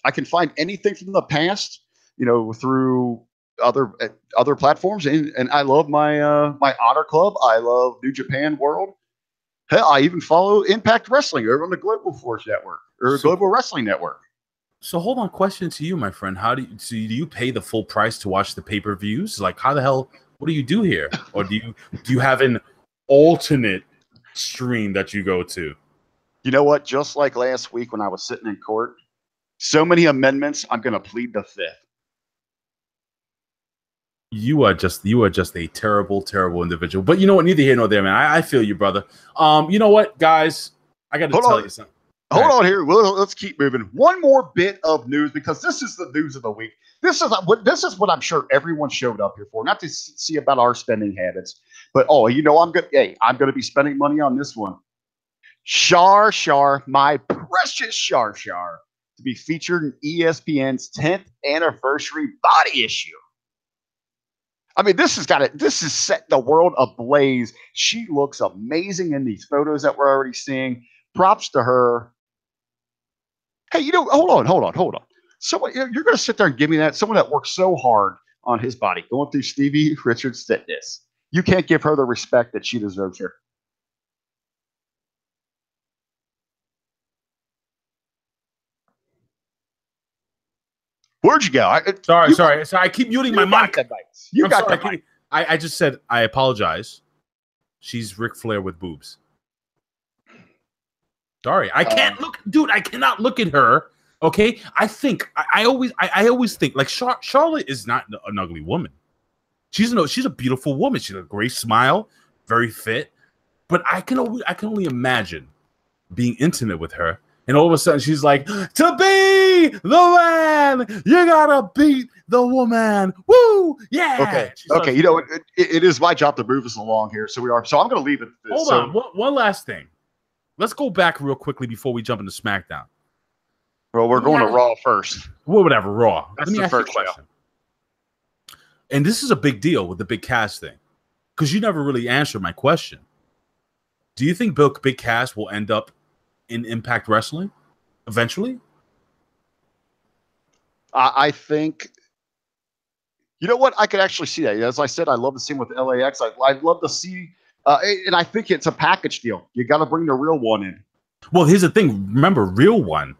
I can find anything from the past, through other platforms, and I love my my Honor Club. I love New Japan World. Hell, I even follow Impact Wrestling over on the Global Force Network or Global Wrestling Network. So hold on, question to you, my friend. Do you pay the full price to watch the pay-per-views? Like, how the hell? What do you do here? Or do you have an alternate stream that you go to? You know what? Just like last week when I was sitting in court, so many amendments, I'm going to plead the fifth. You are just a terrible, terrible individual. But you know what? Neither here nor there, man. I feel you, brother. You know what, guys? I got to tell you something. Hold on here. Let's keep moving. One more bit of news, because this is the news of the week. This is what I'm sure everyone showed up here for, not to see about our spending habits, but I'm good. Hey, I'm going to be spending money on this one. Shar, my precious Shar, to be featured in ESPN's 10th anniversary body issue. I mean, this is set the world ablaze. She looks amazing in these photos that we're already seeing. Props to her. Hey, hold on. Someone, you're going to sit there and give me that? Someone that worked so hard on his body, going through Stevie Richards' fitness. You can't give her the respect that she deserves here. Where'd you go? Sorry. I keep muting my mic. You got the mic. I just said I apologize. She's Ric Flair with boobs. Sorry, I can't look, dude. I cannot look at her. Okay, I always think like Charlotte is not an ugly woman. She's a beautiful woman. She's a great smile, very fit. But I can only imagine being intimate with her, and all of a sudden she's like, "To be the man, you gotta beat the woman." Woo, yeah. Okay. It is my job to move us along here, so I'm going to leave it. Hold on. One last thing. Let's go back real quickly before we jump into SmackDown. Well, we're going to Raw first. Well, whatever, Raw. That's the first question. And this is a big deal with the Big Cass thing, because you never really answered my question. Do you think Big Cass will end up in Impact Wrestling eventually? I think, you know what? I could actually see that. As I said, I love to see him with LAX. I'd love to see, and I think it's a package deal. You got to bring the real one in. Well, here's the thing. Remember, Real One,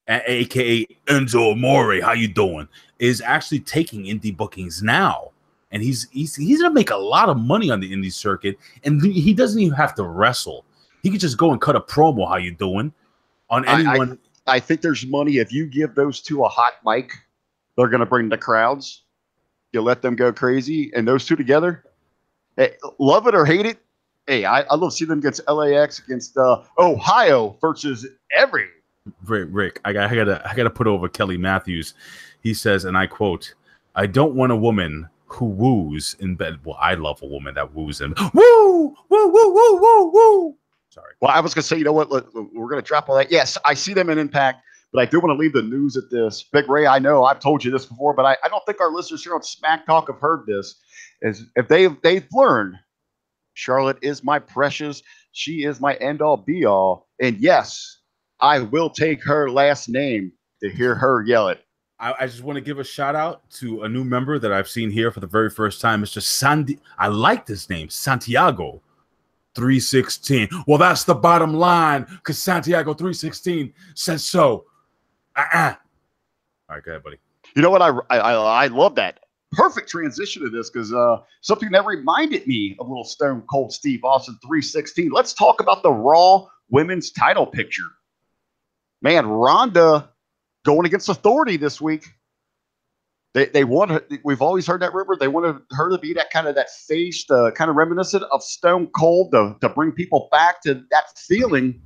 aka Enzo Amore, how you doing, is actually taking indie bookings now. And he's gonna make a lot of money on the indie circuit, and he doesn't even have to wrestle. He could just go and cut a promo. How you doing? On anyone. I think there's money if you give those two a hot mic. They're gonna bring the crowds. You let them go crazy, and those two together, hey, love it or hate it. Hey, I love to see them against LAX, against Ohio versus every. Rick, I gotta put over Kelly Matthews. He says, and I quote, "I don't want a woman who woos in bed." Well, I love a woman that woos in. Woo, woo, woo, woo, woo, woo. Sorry. Well, I was gonna say, you know what? We're gonna drop all that. Yes, I see them in Impact, but I do want to leave the news at this. Big Ray, I know I've told you this before, but I don't think our listeners here on Smack Talk have heard this. Is if they've learned, Charlotte is my precious. She is my end all be all, and yes, I will take her last name to hear her yell it. I just want to give a shout out to a new member that I've seen here for the very first time, Mr. Sandy. I like this name, Santiago 316. Well, that's the bottom line, because Santiago 316 says so. All right, go ahead, buddy. You know what? I love that. Perfect transition to this, because something that reminded me of little Stone Cold Steve Austin 316. Let's talk about the Raw Women's title picture. Man, Ronda going against Authority this week. They want her. We've always heard that rumor. They wanted her to be that kind of that face, kind of reminiscent of Stone Cold, to bring people back to that feeling.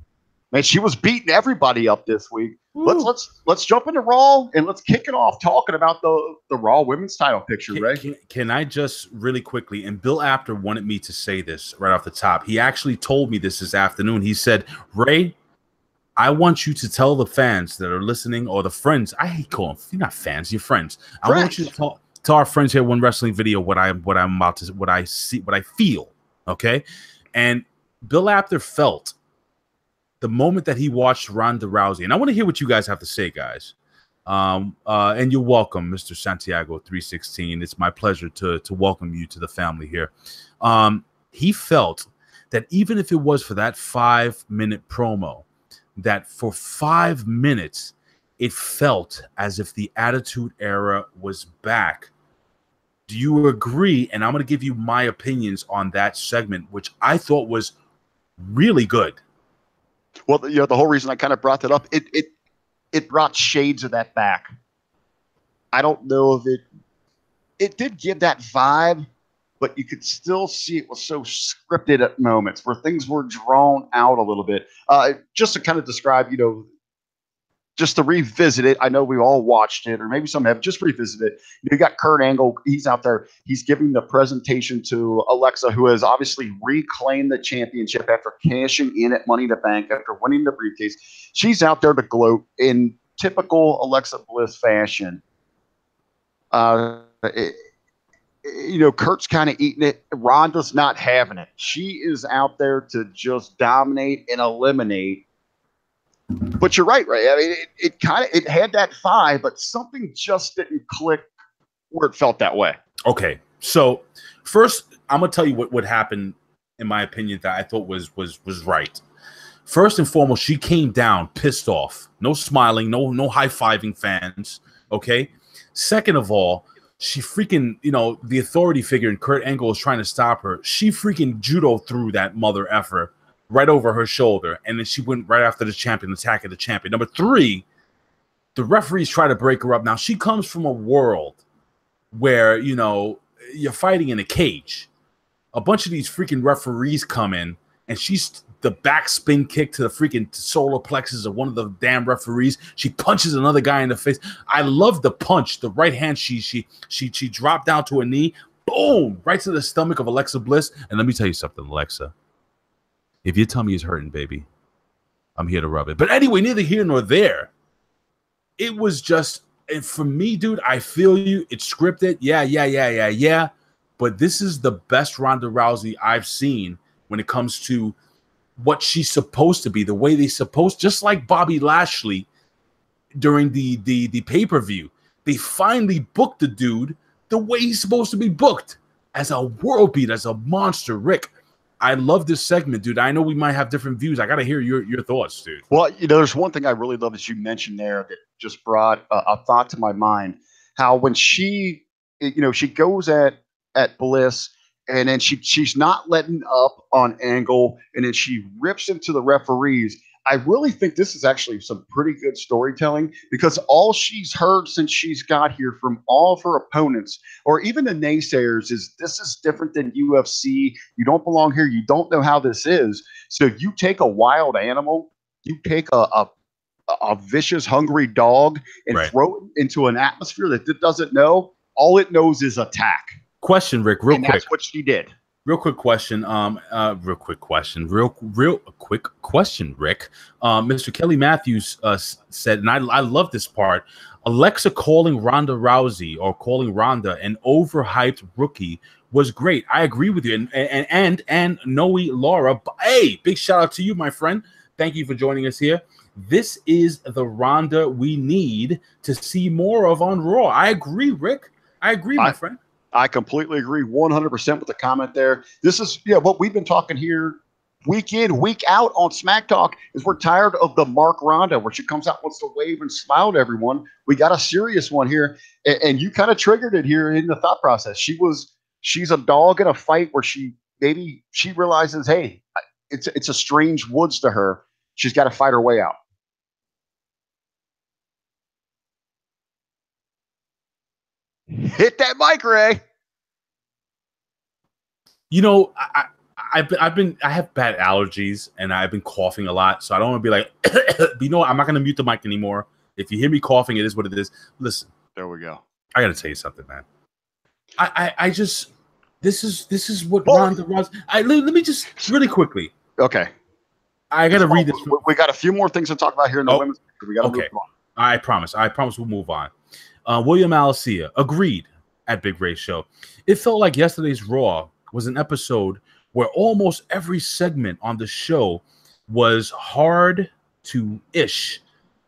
Man, she was beating everybody up this week. Let's jump into Raw and let's kick it off talking about the Raw Women's title picture, Ray. Can I just really quickly, and Bill Apter wanted me to say this right off the top. He actually told me this afternoon. He said, Ray, I want you to tell the fans that are listening, or the friends. I hate calling them. You're not fans. You're friends. I want you to tell our friends here, One Wrestling Video, what I see, what I feel. Okay, and Bill Apter felt the moment that he watched Ronda Rousey, and I want to hear what you guys have to say, guys. And you're welcome, Mr. Santiago 316. It's my pleasure to welcome you to the family here. He felt that even if it was for that 5-minute promo, that for 5 minutes, it felt as if the Attitude Era was back. Do you agree? And I'm going to give you my opinions on that segment, which I thought was really good. Well, the whole reason I kind of brought that up, it brought shades of that back. I don't know if it did give that vibe, but you could still see it was so scripted at moments where things were drawn out a little bit. Just to kind of describe, just to revisit it. I know we all watched it, or maybe some have just revisited it. You got Kurt Angle. He's out there. He's giving the presentation to Alexa, who has obviously reclaimed the championship after cashing in at Money in the Bank, after winning the briefcase. She's out there to gloat in typical Alexa Bliss fashion. Kurt's kind of eating it. Ronda's not having it. She is out there to just dominate and eliminate. But you're right, Ray. I mean, it had that 5, but something just didn't click where it felt that way. Okay, so first, I'm gonna tell you what happened, in my opinion, that I thought was right. First and foremost, she came down pissed off. No smiling, no high-fiving fans. Okay. Second of all, she freaking, the authority figure and Kurt Angle is trying to stop her. She freaking judo threw that mother effer right over her shoulder, and then she went right after the champion, attacking the champion. Number 3, the referees try to break her up. Now, she comes from a world where, you're fighting in a cage. A bunch of these freaking referees come in, and she's the backspin kick to the freaking solar plexus of one of the damn referees. She punches another guy in the face. I love the punch, the right hand. She dropped down to her knee, boom, right to the stomach of Alexa Bliss. And let me tell you something, Alexa. If your tummy is hurting, baby, I'm here to rub it. But anyway, neither here nor there. It was just And for me, dude, I feel you. It's scripted. Yeah. But this is the best Ronda Rousey I've seen when it comes to what she's supposed to be, the way they supposed, just like Bobby Lashley during the pay-per-view. They finally booked the dude the way he's supposed to be booked, as a world beat, as a monster. Rick, I love this segment, dude. I know we might have different views. I got to hear your thoughts, dude. Well, there's one thing I really love that you mentioned there that just brought a thought to my mind. How when she, she goes at Bliss, and then she's not letting up on Angle, and then she rips into the referees. I really think this is actually some pretty good storytelling, because all she's heard since she's got here from all of her opponents, or even the naysayers, is this is different than UFC. You don't belong here. You don't know how this is. So you take a wild animal, you take a vicious, hungry dog, and throw it into an atmosphere that it doesn't know. All it knows is attack. Question, Rick, real quick. That's what she did. Real quick question, real quick question, Rick. Mr. Kelly Matthews said, and I love this part, Alexa calling Ronda Rousey, or calling Ronda, an overhyped rookie was great. I agree with you. And Noe Laura, hey, big shout out to you, my friend. Thank you for joining us here. This is the Ronda we need to see more of on Raw. I agree, Rick. I agree, my friend. I completely agree 100% with the comment there. This is what we've been talking here week in, week out on Smacktalk, is we're tired of the Mark Ronda where she comes out, wants to wave and smile at everyone. We got a serious one here, and you kind of triggered it here in the thought process. She's a dog in a fight where she realizes, hey, it's a strange woods to her. She's got to fight her way out. Hit that mic, Ray. I have bad allergies, and I've been coughing a lot, so I don't want to be like, but you know what? I'm not going to mute the mic anymore. If you hear me coughing, it is what it is. Listen, there we go. I got to tell you something, man. This is what Ronda Rousey. Let me just really quickly. Okay. I got to read this. We got a few more things to talk about here in the women's. We got to move on. I promise we'll move on. William Alicia agreed at Big Ray Show. It felt like yesterday's Raw was an episode where almost every segment on the show was hard to ish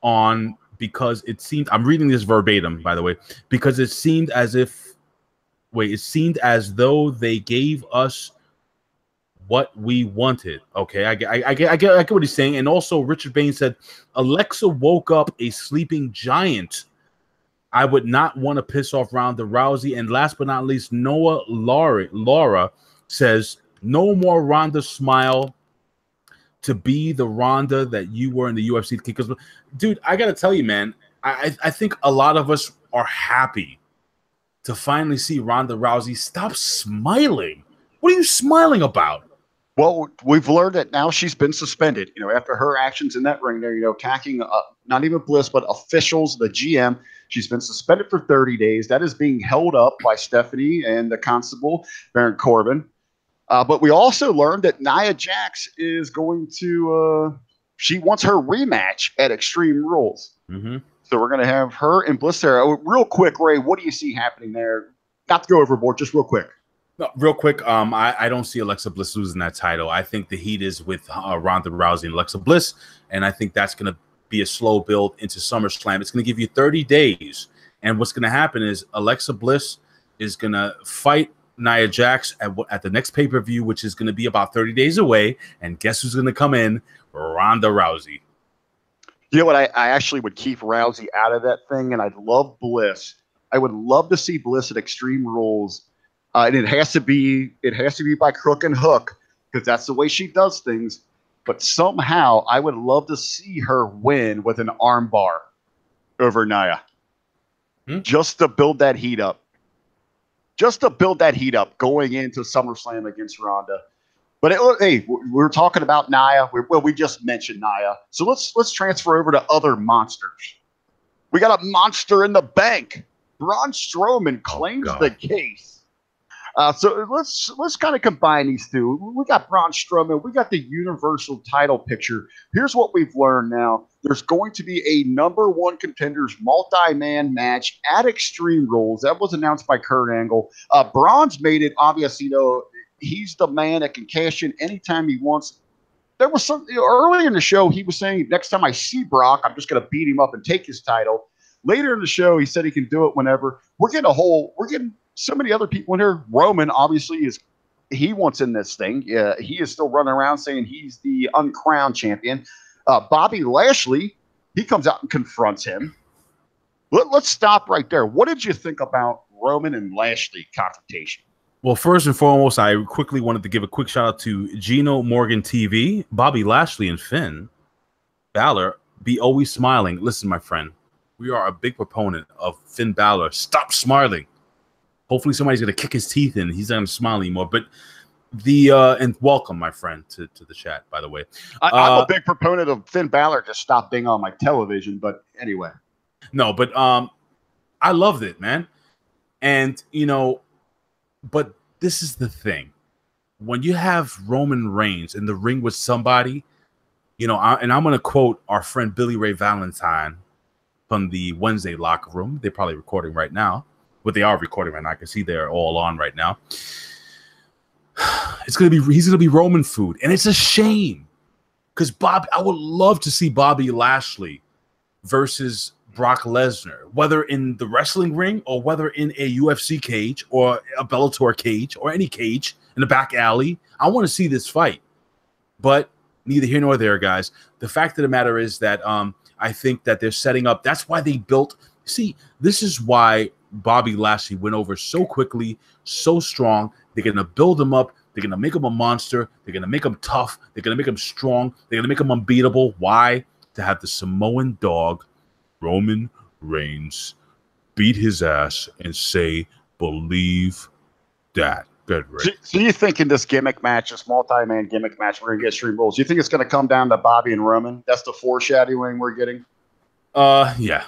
on, because it seemed, I'm reading this verbatim, by the way, because it seemed as though they gave us what we wanted. Okay, I get what he's saying. And also Richard Bain said, Alexa woke up a sleeping giant. I would not want to piss off Ronda Rousey. And last but not least, Noah Laura says, no more Ronda smile to be the Ronda that you were in the UFC. Because, dude, I got to tell you, man, I think a lot of us are happy to finally see Ronda Rousey stop smiling. What are you smiling about? Well, we've learned that now she's been suspended, after her actions in that ring there, attacking not even Bliss, but officials, the GM. She's been suspended for 30 days. That is being held up by Stephanie and the constable, Baron Corbin. But we also learned that Nia Jax is going to she wants her rematch at Extreme Rules. Mm-hmm. So we're going to have her and Bliss there. Real quick, Ray, what do you see happening there? Not to go overboard, just real quick. No, real quick, I don't see Alexa Bliss losing that title. I think the heat is with Ronda Rousey and Alexa Bliss, and I think that's going to be a slow build into SummerSlam. It's going to give you 30 days, and what's going to happen is Alexa Bliss is going to fight Nia Jax at the next pay-per-view, which is going to be about 30 days away, and guess who's going to come in? Ronda Rousey. You know what? I actually would keep Rousey out of that thing, and I'd love Bliss. I would love to see Bliss at Extreme Rules. And it has to be by crook and hook, because that's the way she does things. But somehow I would love to see her win with an armbar over Nia. Just to build that heat up. Going into SummerSlam against Ronda. But hey, we're talking about Nia. We just mentioned Nia. So let's transfer over to other monsters. We got a monster in the bank. Braun Strowman claims the case. So let's kind of combine these two. We got Braun Strowman. We got the Universal title picture. Here's what we've learned now. there's going to be a number one contenders multi-man match at Extreme Rules. That was announced by Kurt Angle. Braun's made it obvious, he's the man that can cash in anytime he wants. There was some early in the show, he was saying, next time I see Brock, I'm just going to beat him up and take his title. Later in the show, he said he can do it whenever. We're getting so many other people in here. Roman, obviously, he wants in this thing. He is still running around saying he's the uncrowned champion. Bobby Lashley, he comes out and confronts him. Let's stop right there. What did you think about Roman and Lashley confrontation? Well, first and foremost, I quickly wanted to give a quick shout out to Gino Morgan TV, Bobby Lashley, and Finn Balor. Be always smiling. Listen, my friend, we are a big proponent of Finn Balor. Stop smiling. Hopefully, somebody's going to kick his teeth in. He's not going to smile anymore. But and welcome, my friend, to the chat. By the way, I'm a big proponent of Finn Balor to stop being on my television. But anyway, no, but I loved it, man. And but this is the thing. When you have Roman Reigns in the ring with somebody, and I'm going to quote our friend Billy Ray Valentine from the Wednesday locker room. They're probably recording right now. But they are recording right now. I can see they're all on right now. He's going to be Roman food. And it's a shame. Because I would love to see Bobby Lashley versus Brock Lesnar, whether in the wrestling ring or whether in a UFC cage or a Bellator cage or any cage in the back alley. I want to see this fight, but neither here nor there, guys. The fact of the matter is that I think that they're setting up. That's why they built. See, this is why Bobby Lashley went over so quickly, so strong. They're going to build him up. They're going to make him a monster. They're going to make him tough. They're going to make him strong. They're going to make him unbeatable. Why? To have the Samoan dog Roman Reigns beat his ass and say, believe that. Good, Rick. So you think in this gimmick match, this multi-man gimmick match, we're going to get Extreme Rules? You think it's going to come down to Bobby and Roman? That's the foreshadowing we're getting? Yeah.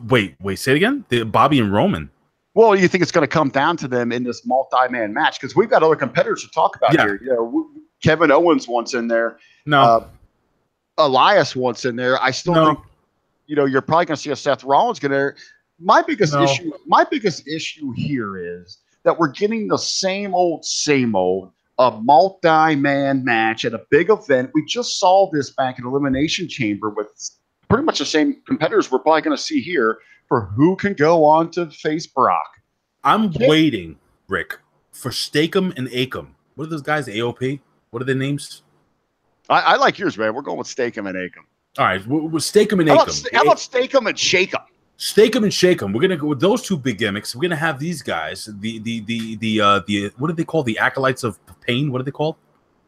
Wait, say it again? Bobby and Roman. Well, you think it's going to come down to them in this multi-man match? Because we've got other competitors to talk about here. Kevin Owens wants in there. No. Elias wants in there. I still think you're probably going to see a Seth Rollins get there. My biggest issue here is that we're getting the same old, a multi-man match at a big event. We just saw this back in Elimination Chamber with pretty much the same competitors we're probably going to see here for who can go on to face Brock. I'm waiting, Rick, for Steakum and Akam. What are those guys? AOP? What are their names? I like yours, man. We're going with Steakum and Akam. All right, we'll Steakum and Akam. How about Steakum and Shake'em? Steakum and Shake'em. We're gonna go with those two big gimmicks. We're gonna have these guys. The what do they call the acolytes of pain? What are they called?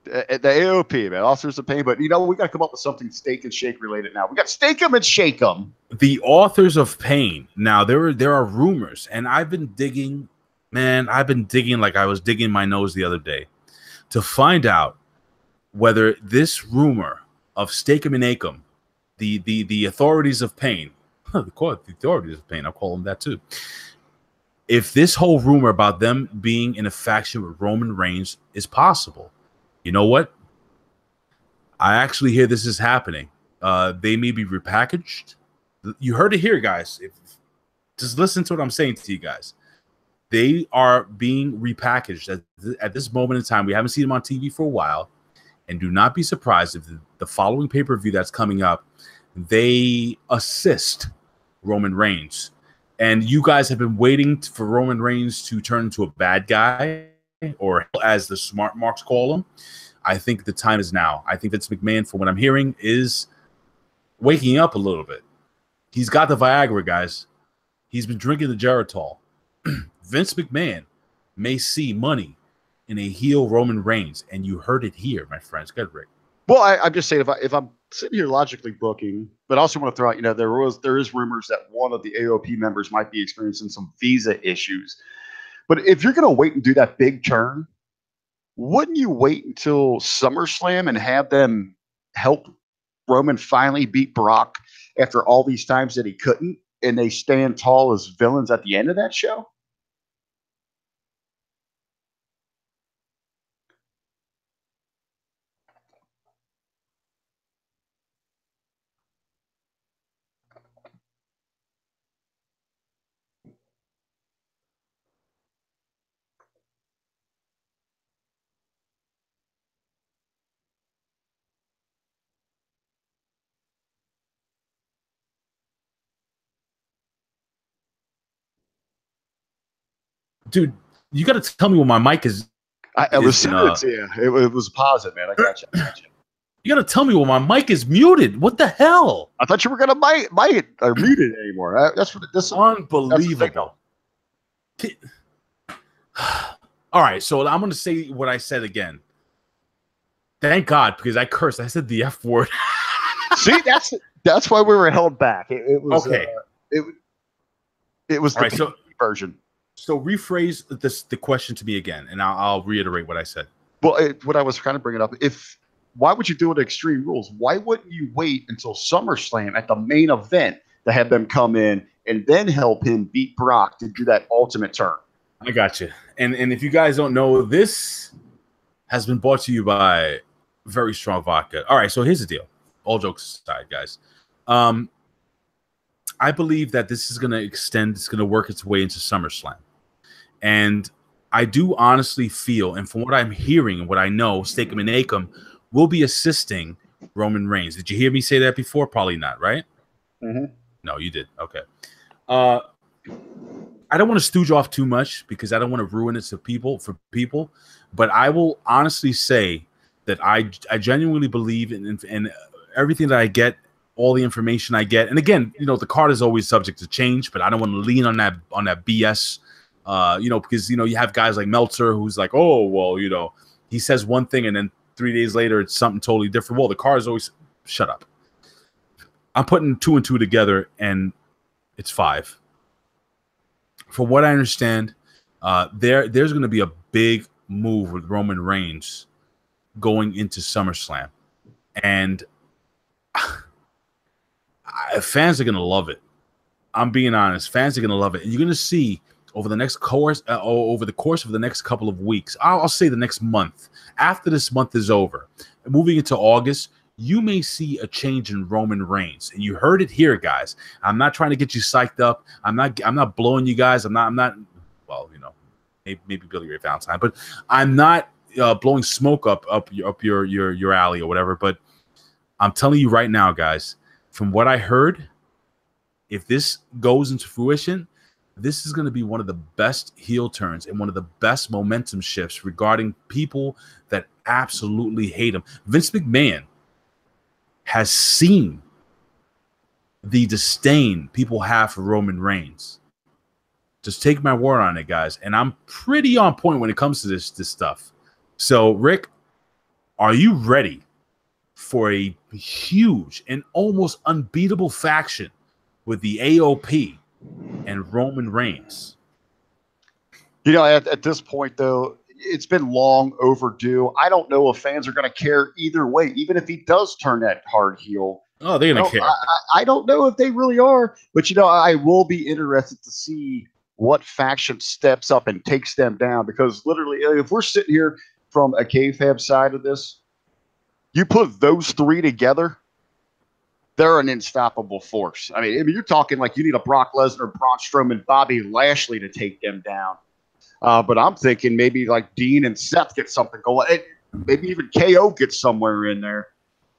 The AOP, man, Officers of Pain. But we got to come up with something Steak and Shake related now. We got Steakum and Shake'em. The Authors of Pain. Now there are rumors, and I've been digging, man. I've been digging like I was digging my nose the other day to find out whether this rumor of Steakum and Akam, the Authorities of Pain. They call it the Authorities of Pain. I'll call them that too. If this whole rumor about them being in a faction with Roman Reigns is possible, you know what? I actually hear this is happening. They may be repackaged. You heard it here, guys. Just listen to what I'm saying to you guys. They are being repackaged at this moment in time. We haven't seen them on TV for a while. And do not be surprised if the following pay-per-view that's coming up, they assist Roman Reigns. And you guys have been waiting for Roman Reigns to turn into a bad guy, or as the smart marks call him. I think the time is now. I think Vince McMahon, from what I'm hearing, is waking up a little bit. He's got the Viagra, guys. He's been drinking the Geritol. Vince McMahon may see money in a heel Roman Reigns, and you heard it here, my friends. Good, Rick. Well, I'm just saying, if I'm sitting here logically booking, but I also want to throw out, there is rumors that one of the AOP members might be experiencing some visa issues. But if you're going to wait and do that big turn, wouldn't you wait until SummerSlam and have them help Roman finally beat Brock after all these times that he couldn't, and they stand tall as villains at the end of that show? dude, you got to tell me when my mic is. I was sending it to you. It was positive, man. I got you. You got to tell me when my mic is muted. What the hell? I thought you were gonna mic it or mute it anymore. That's what this is. Unbelievable. All right, so I'm gonna say what I said again. Thank God, because I cursed. I said the F word. See, that's why we were held back. It was okay. It was the right, version. So rephrase the question to me again, and I'll reiterate what I said. Well, what I was kind of bringing up, why would you do it Extreme Rules? Why wouldn't you wait until SummerSlam at the main event to have them come in and then help him beat Brock to do that ultimate turn? I got you. And if you guys don't know, this has been brought to you by Very Strong Vodka. All right, so here's the deal. All jokes aside, guys. I believe that this is going to extend. It's going to work its way into SummerSlam. And I do honestly feel, and from what I'm hearing and what I know, Steakum and Akam will be assisting Roman Reigns. Did you hear me say that before? Probably not, right? Mm-hmm. No, you did. Okay. I don't want to stooge off too much because I don't want to ruin it for people. But I will honestly say that I genuinely believe in everything that I get, all the information I get. And again, the card is always subject to change, but I don't want to lean on that BS. Because you have guys like Meltzer who's like, oh, well, he says one thing and then 3 days later it's something totally different. Well, the card is always shut up. I'm putting 2 and 2 together and it's 5. From what I understand, there's going to be a big move with Roman Reigns going into SummerSlam, and fans are going to love it. I'm being honest. Fans are going to love it, and you're going to see over the course of the next couple of weeks. I'll say the next month. After this month is over, moving into August, you may see a change in Roman Reigns, and you heard it here, guys. I'm not trying to get you psyched up. I'm not blowing you guys. I'm not. Well, maybe Billy Ray Valentine, but I'm not blowing smoke up your alley or whatever. But I'm telling you right now, guys, from what I heard, if this goes into fruition, this is going to be one of the best heel turns and one of the best momentum shifts regarding people that absolutely hate him. Vince McMahon has seen the disdain people have for Roman Reigns. Just take my word on it, guys. And I'm pretty on point when it comes to this stuff. So, Rick, are you ready for a huge and almost unbeatable faction with the AOP and Roman Reigns? At this point, though, it's been long overdue. I don't know if fans are going to care either way, even if he does turn that hard heel. Oh, they're going to care. I don't know if they really are, but I will be interested to see what faction steps up and takes them down, because literally, if we're sitting here from a kayfabe side of this, you put those three together, they're an unstoppable force. I mean, you're talking like you need a Brock Lesnar, Braun Strowman, Bobby Lashley to take them down. But I'm thinking maybe like Dean and Seth get something going. Maybe even KO gets somewhere in there.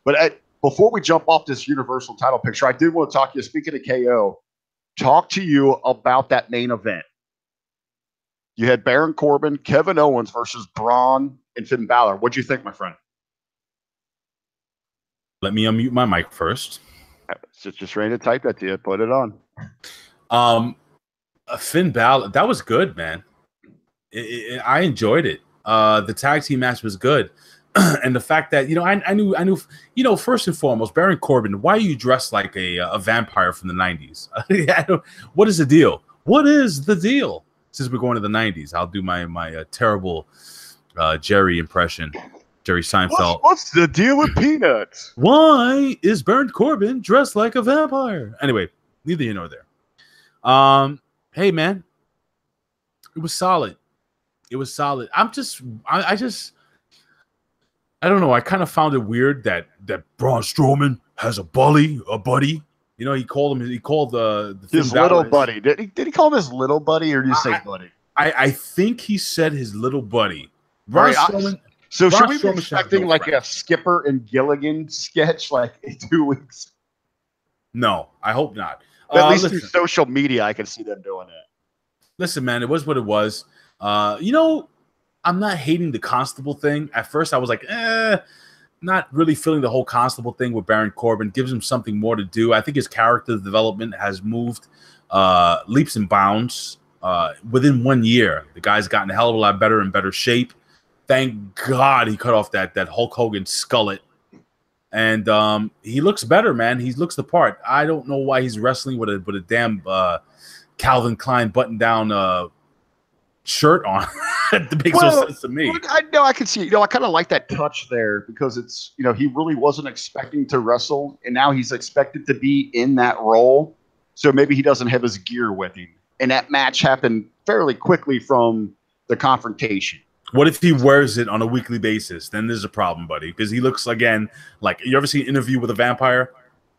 But before we jump off this Universal title picture, I did want to talk to you. Speaking of KO, talk to you about that main event. You had Baron Corbin, Kevin Owens versus Braun and Finn Balor. What'd you think, my friend? Let me unmute my mic first. Just ready to type that to you. Put it on. Finn Balor, that was good, man. I enjoyed it. The tag team match was good. And the fact that, I knew, first and foremost, Baron Corbin, why are you dressed like a vampire from the 90s? What is the deal? What is the deal? Since we're going to the 90s, I'll do my terrible Jerry impression. Jerry Seinfeld. What's the deal with Peanuts? Why is Baron Corbin dressed like a vampire? Anyway, neither here nor there. Hey, man. It was solid. It was solid. I don't know. I kind of found it weird that Braun Strowman has a buddy. He called his little buddy. Did he call him his little buddy, or did you say buddy? I think he said his little buddy. Braun Strowman. So should we be expecting like a Skipper and Gilligan sketch like in 2 weeks? No, I hope not. At least through social media, I can see them doing it. Listen, man, it was what it was. You know, I'm not hating the Constable thing. At first, I was like, not really feeling the whole Constable thing with Baron Corbin. Gives him something more to do. I think his character development has moved leaps and bounds within 1 year. The guy's gotten a hell of a lot better in better shape. Thank God he cut off that Hulk Hogan skullet. And he looks better, man. He looks the part. I don't know why he's wrestling with a damn Calvin Klein button-down shirt on. That makes no sense to me. I know, I can see. I kind of like that touch there because it's, he really wasn't expecting to wrestle, and now he's expected to be in that role. So maybe he doesn't have his gear with him. And that match happened fairly quickly from the confrontation. What if he wears it on a weekly basis? Then there's a problem, buddy, because he looks, again, like, you ever see an Interview with a Vampire?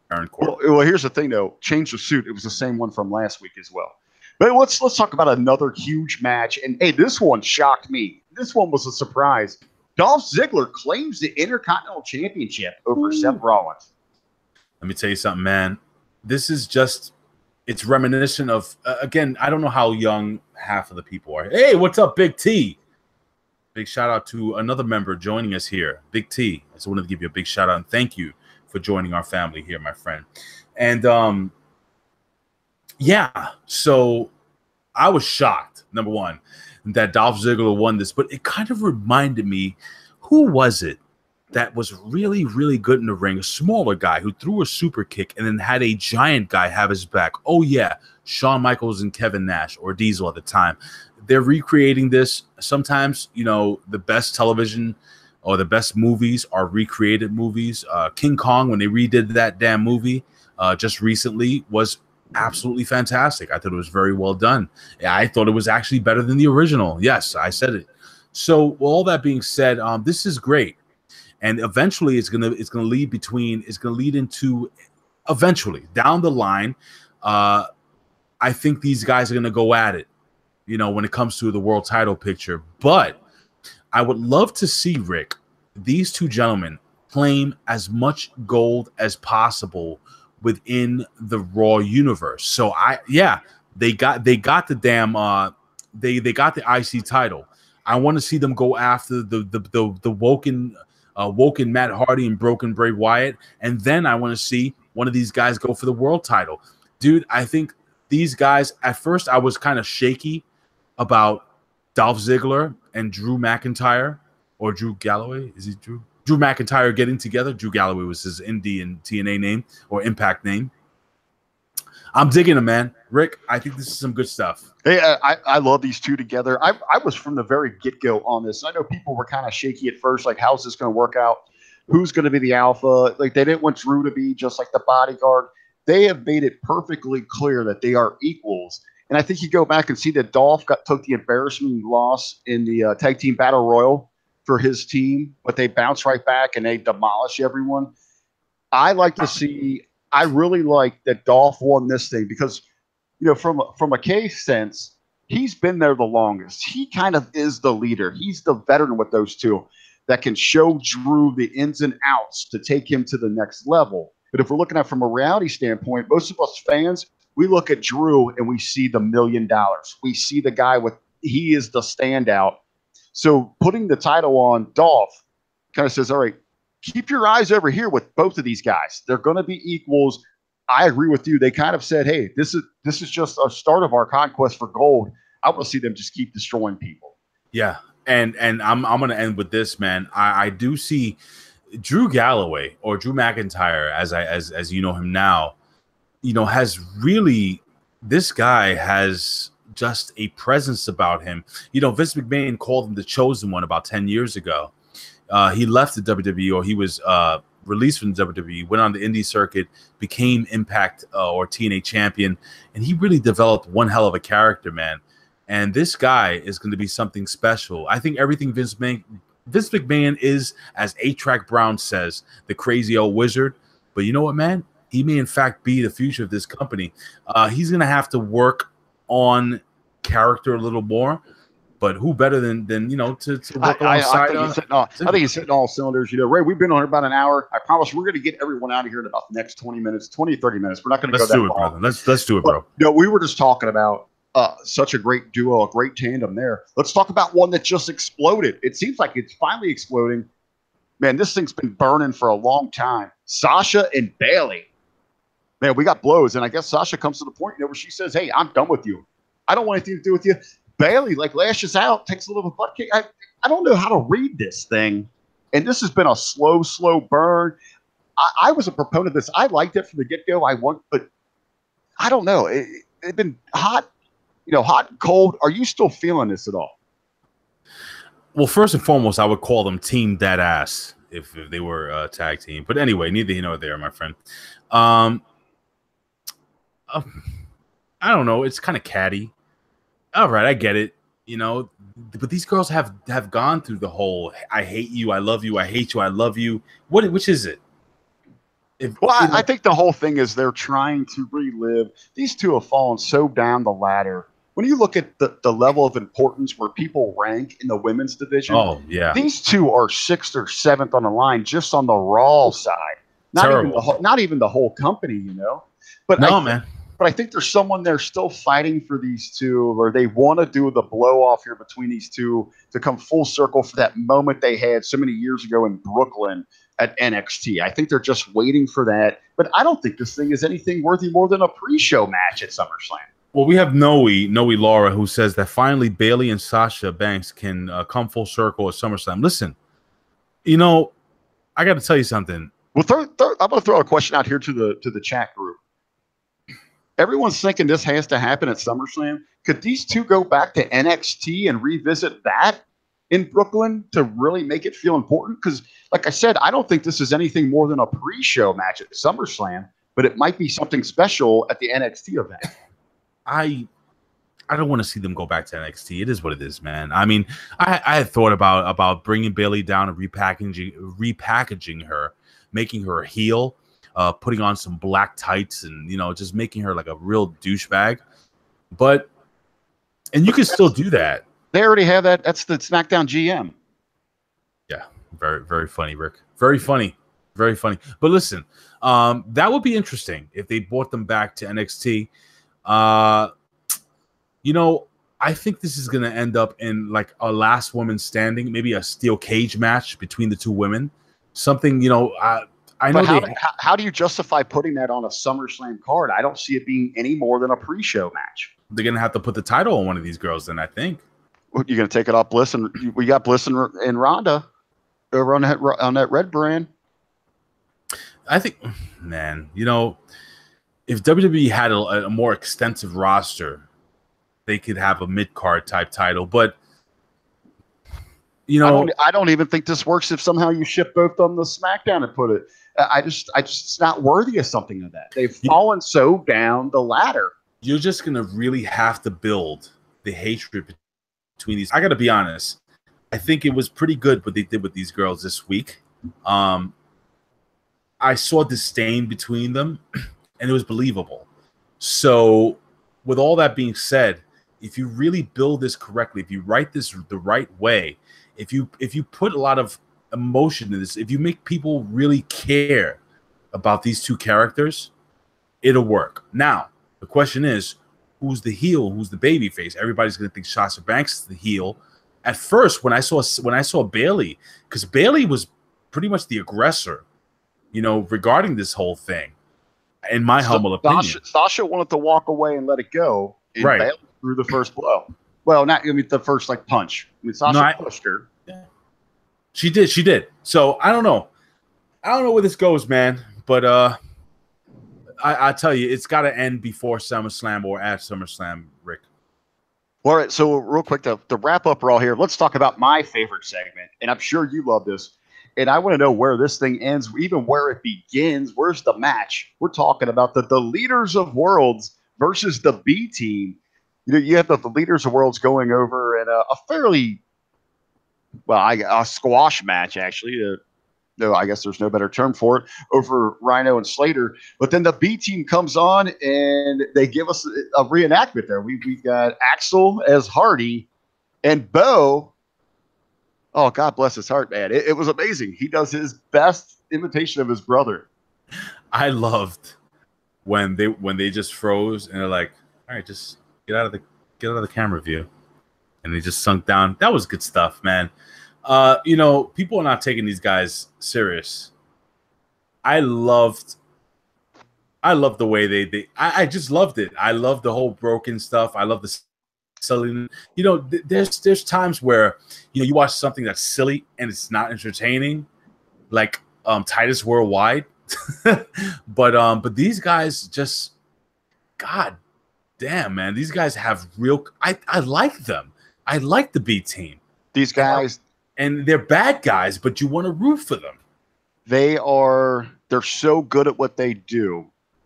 Baron Corbin. Well, here's the thing, though. Change the suit. It was the same one from last week as well. But let's talk about another huge match. And, hey, this one shocked me. This one was a surprise. Dolph Ziggler claims the Intercontinental Championship over Seth Rollins. Let me tell you something, man. This is just, it's reminiscent of, again, I don't know how young half of the people are. Hey, what's up, Big T? Big shout out to another member joining us here, Big T. I just wanted to give you a big shout out and thank you for joining our family here, my friend. And yeah, so I was shocked, number one, that Dolph Ziggler won this, but it kind of reminded me, who was it that was really, really good in the ring? A smaller guy who threw a super kick and then had a giant guy have his back. Oh, yeah, Shawn Michaels and Kevin Nash, or Diesel at the time. They're recreating this. Sometimes, the best television or the best movies are recreated movies. King Kong, when they redid that damn movie just recently, was absolutely fantastic. I thought it was very well done. I thought it was actually better than the original. Yes, I said it. So, with all that being said, this is great, and eventually, it's gonna lead into eventually down the line. I think these guys are gonna go at it. When it comes to the world title picture. But I would love to see, Rick, these two gentlemen claim as much gold as possible within the Raw universe. So they got the damn they got the IC title. I want to see them go after the woken Matt Hardy and broken Bray Wyatt, and then I want to see one of these guys go for the world title. Dude, I think these guys, at first I was kind of shaky about Dolph Ziggler and Drew McIntyre, or Drew Galloway. Is he Drew? Drew McIntyre getting together. Drew Galloway was his indie and TNA name or Impact name. I'm digging him, man. Rick, I think this is some good stuff. Hey, I love these two together. I was from the very get-go on this. I know people were kind of shaky at first, like, how's this going to work out? Who's going to be the alpha? Like, they didn't want Drew to be just like the bodyguard. They have made it perfectly clear that they are equals. And I think you go back and see that Dolph took the embarrassing loss in the tag team battle royal for his team, but they bounce right back and they demolish everyone. I really like that Dolph won this thing because, from a case sense, he's been there the longest. He kind of is the leader. He's the veteran with those two that can show Drew the ins and outs to take him to the next level. But if we're looking at it from a reality standpoint, most of us fans, we look at Drew and we see the $1 million. We see the guy he is the standout. So putting the title on Dolph kind of says, all right, keep your eyes over here with both of these guys. They're going to be equals. I agree with you. They kind of said, hey, this is just a start of our conquest for gold. I want to see them just keep destroying people. Yeah. And I'm going to end with this, man. I do see Drew Galloway, or Drew McIntyre, as you know him now, has really, this guy has just a presence about him. Vince McMahon called him the chosen one about 10 years ago. He left the WWE, or he was released from the WWE, went on the indie circuit, became Impact or TNA champion, and he really developed one hell of a character, man. And this guy is going to be something special. I think everything Vince McMahon is, as A-Track Brown says, the crazy old wizard. But you know what, man? He may, in fact, be the future of this company. He's going to have to work on character a little more. But who better than to work alongside? I think he's hitting all cylinders. Ray, we've been on here about an hour. I promise we're going to get everyone out of here in about the next 20 minutes, 20, 30 minutes. We're not going to go that long. Brother. Let's do it, bro. No, we were just talking about Such a great duo, a great tandem there. Let's talk about one that just exploded. It seems like it's finally exploding. Man, this thing's been burning for a long time. Sasha and Bayley. Man, we got blows, and I guess Sasha comes to the point, where she says, "Hey, I'm done with you. I don't want anything to do with you." Bayley lashes out, takes a little butt kick. I don't know how to read this thing, and this has been a slow burn. I was a proponent of this. I liked it from the get go. But I don't know. It's been hot, hot and cold. Are you still feeling this at all? Well, first and foremost, I would call them Team Dead Ass if they were a tag team. But anyway, neither here nor there, my friend. I don't know. It's kind of catty. All right, I get it. But these girls have gone through the whole "I hate you, I love you, I hate you, I love you." Which is it? I think the whole thing is they're trying to relive. These two have fallen so down the ladder. When you look at the level of importance where people rank in the women's division, oh yeah, these two are 6th or 7th on the line just on the Raw side. Not even the whole company, But man. But I think there's someone there still fighting for these two, or they want to do the blow off here between these two to come full circle for that moment they had so many years ago in Brooklyn at NXT. I think they're just waiting for that. But I don't think this thing is anything worthy more than a pre-show match at SummerSlam. Well, we have Noe Laura, who says that finally Bayley and Sasha Banks can come full circle at SummerSlam. Listen, I got to tell you something. Well, I'm going to throw a question out here to the chat group. Everyone's thinking this has to happen at SummerSlam. Could these two go back to NXT and revisit that in Brooklyn to really make it feel important? Because, like I said, I don't think this is anything more than a pre-show match at SummerSlam, but it might be something special at the NXT event. I don't want to see them go back to NXT. It is what it is, man. I mean, I had thought about bringing Bayley down and repackaging her, making her a heel. Putting on some black tights and just making her like a real douchebag, and you can still do that. They already have that. That's the SmackDown GM. Yeah, very very funny, Rick. Very funny. But listen, that would be interesting if they brought them back to NXT. I think this is going to end up in like a last woman standing, maybe a steel cage match between the two women. Something I know. But how do you justify putting that on a SummerSlam card? I don't see it being any more than a pre-show match. They're going to have to put the title on one of these girls, then I think. You're going to take it off Bliss, and we got Bliss and Ronda over on that red brand. I think, man, if WWE had a more extensive roster, they could have a mid-card type title. But I don't even think this works if somehow you ship both on the SmackDown and put it. I just it's not worthy of something of that. They've fallen so down the ladder. You're just gonna really have to build the hatred between these. I gotta be honest. I think it was pretty good what they did with these girls this week. I saw disdain between them, and it was believable. So, with all that being said, if you really build this correctly, if you write this the right way, if you put a lot of emotion in this, if you make people really care about these two characters, it'll work. Now, the question is, who's the heel? Who's the baby face? Everybody's going to think Sasha Banks is the heel. At first, when I saw Bayley, because Bayley was pretty much the aggressor, regarding this whole thing, in my humble opinion. Sasha wanted to walk away and let it go. And right. Bayley threw the first blow. Well, the first punch. Sasha pushed her. Yeah. She did. So I don't know where this goes, man. But I tell you, it's got to end before SummerSlam or at SummerSlam, Rick. All right. So real quick, to wrap up Raw here, let's talk about my favorite segment, and I'm sure you love this. And I want to know where this thing ends, even where it begins. Where's the match? We're talking about the Leaders of Worlds versus the B Team. You have the Leaders of Worlds going over in a fairly, a squash match, actually. No, I guess there's no better term for it, over Rhino and Slater. But then the B Team comes on, and they give us a reenactment there. We've got Axel as Hardy, and Bo. Oh, God bless his heart, man. It was amazing. He does his best imitation of his brother. I loved when they just froze, and they're like, all right, just get out of get out of the camera view. And he just sunk down. That was good stuff, man. You know, people are not taking these guys serious. I loved the way I just loved it. I love the whole broken stuff. I love the silly. You know, there's times where, you know, you watch something that's silly and it's not entertaining, like Titus Worldwide. but these guys just, God damn, man, these guys have real. I like them. I like the B team. These guys, and they're bad guys, but you want to root for them. They're so good at what they do.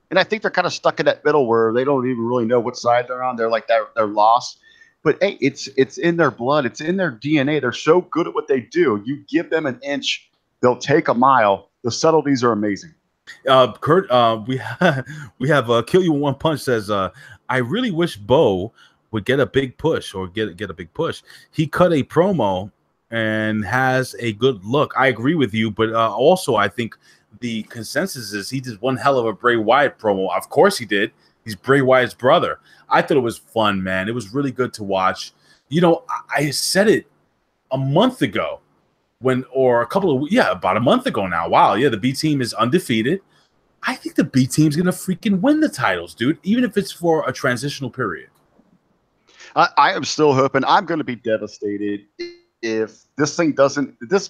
And I think they're kind of stuck in that middle where they don't even really know what side they're on. They're like they're lost. But hey, it's in their blood. It's in their DNA. They're so good at what they do. You give them an inch, they'll take a mile. The subtleties are amazing. Kurt, we have Kill You in One Punch says, I really wish Bo would get a big push or get a big push. He cut a promo and has a good look. I agree with you, but also I think the consensus is he did one hell of a Bray Wyatt promo. Of course he did. He's Bray Wyatt's brother. I thought it was fun, man. It was really good to watch. You know, I said it a month ago about a month ago now. Wow, yeah, the B team is undefeated. I think the B team's gonna freaking win the titles, dude, even if it's for a transitional period. I am still hoping. I'm going to be devastated if this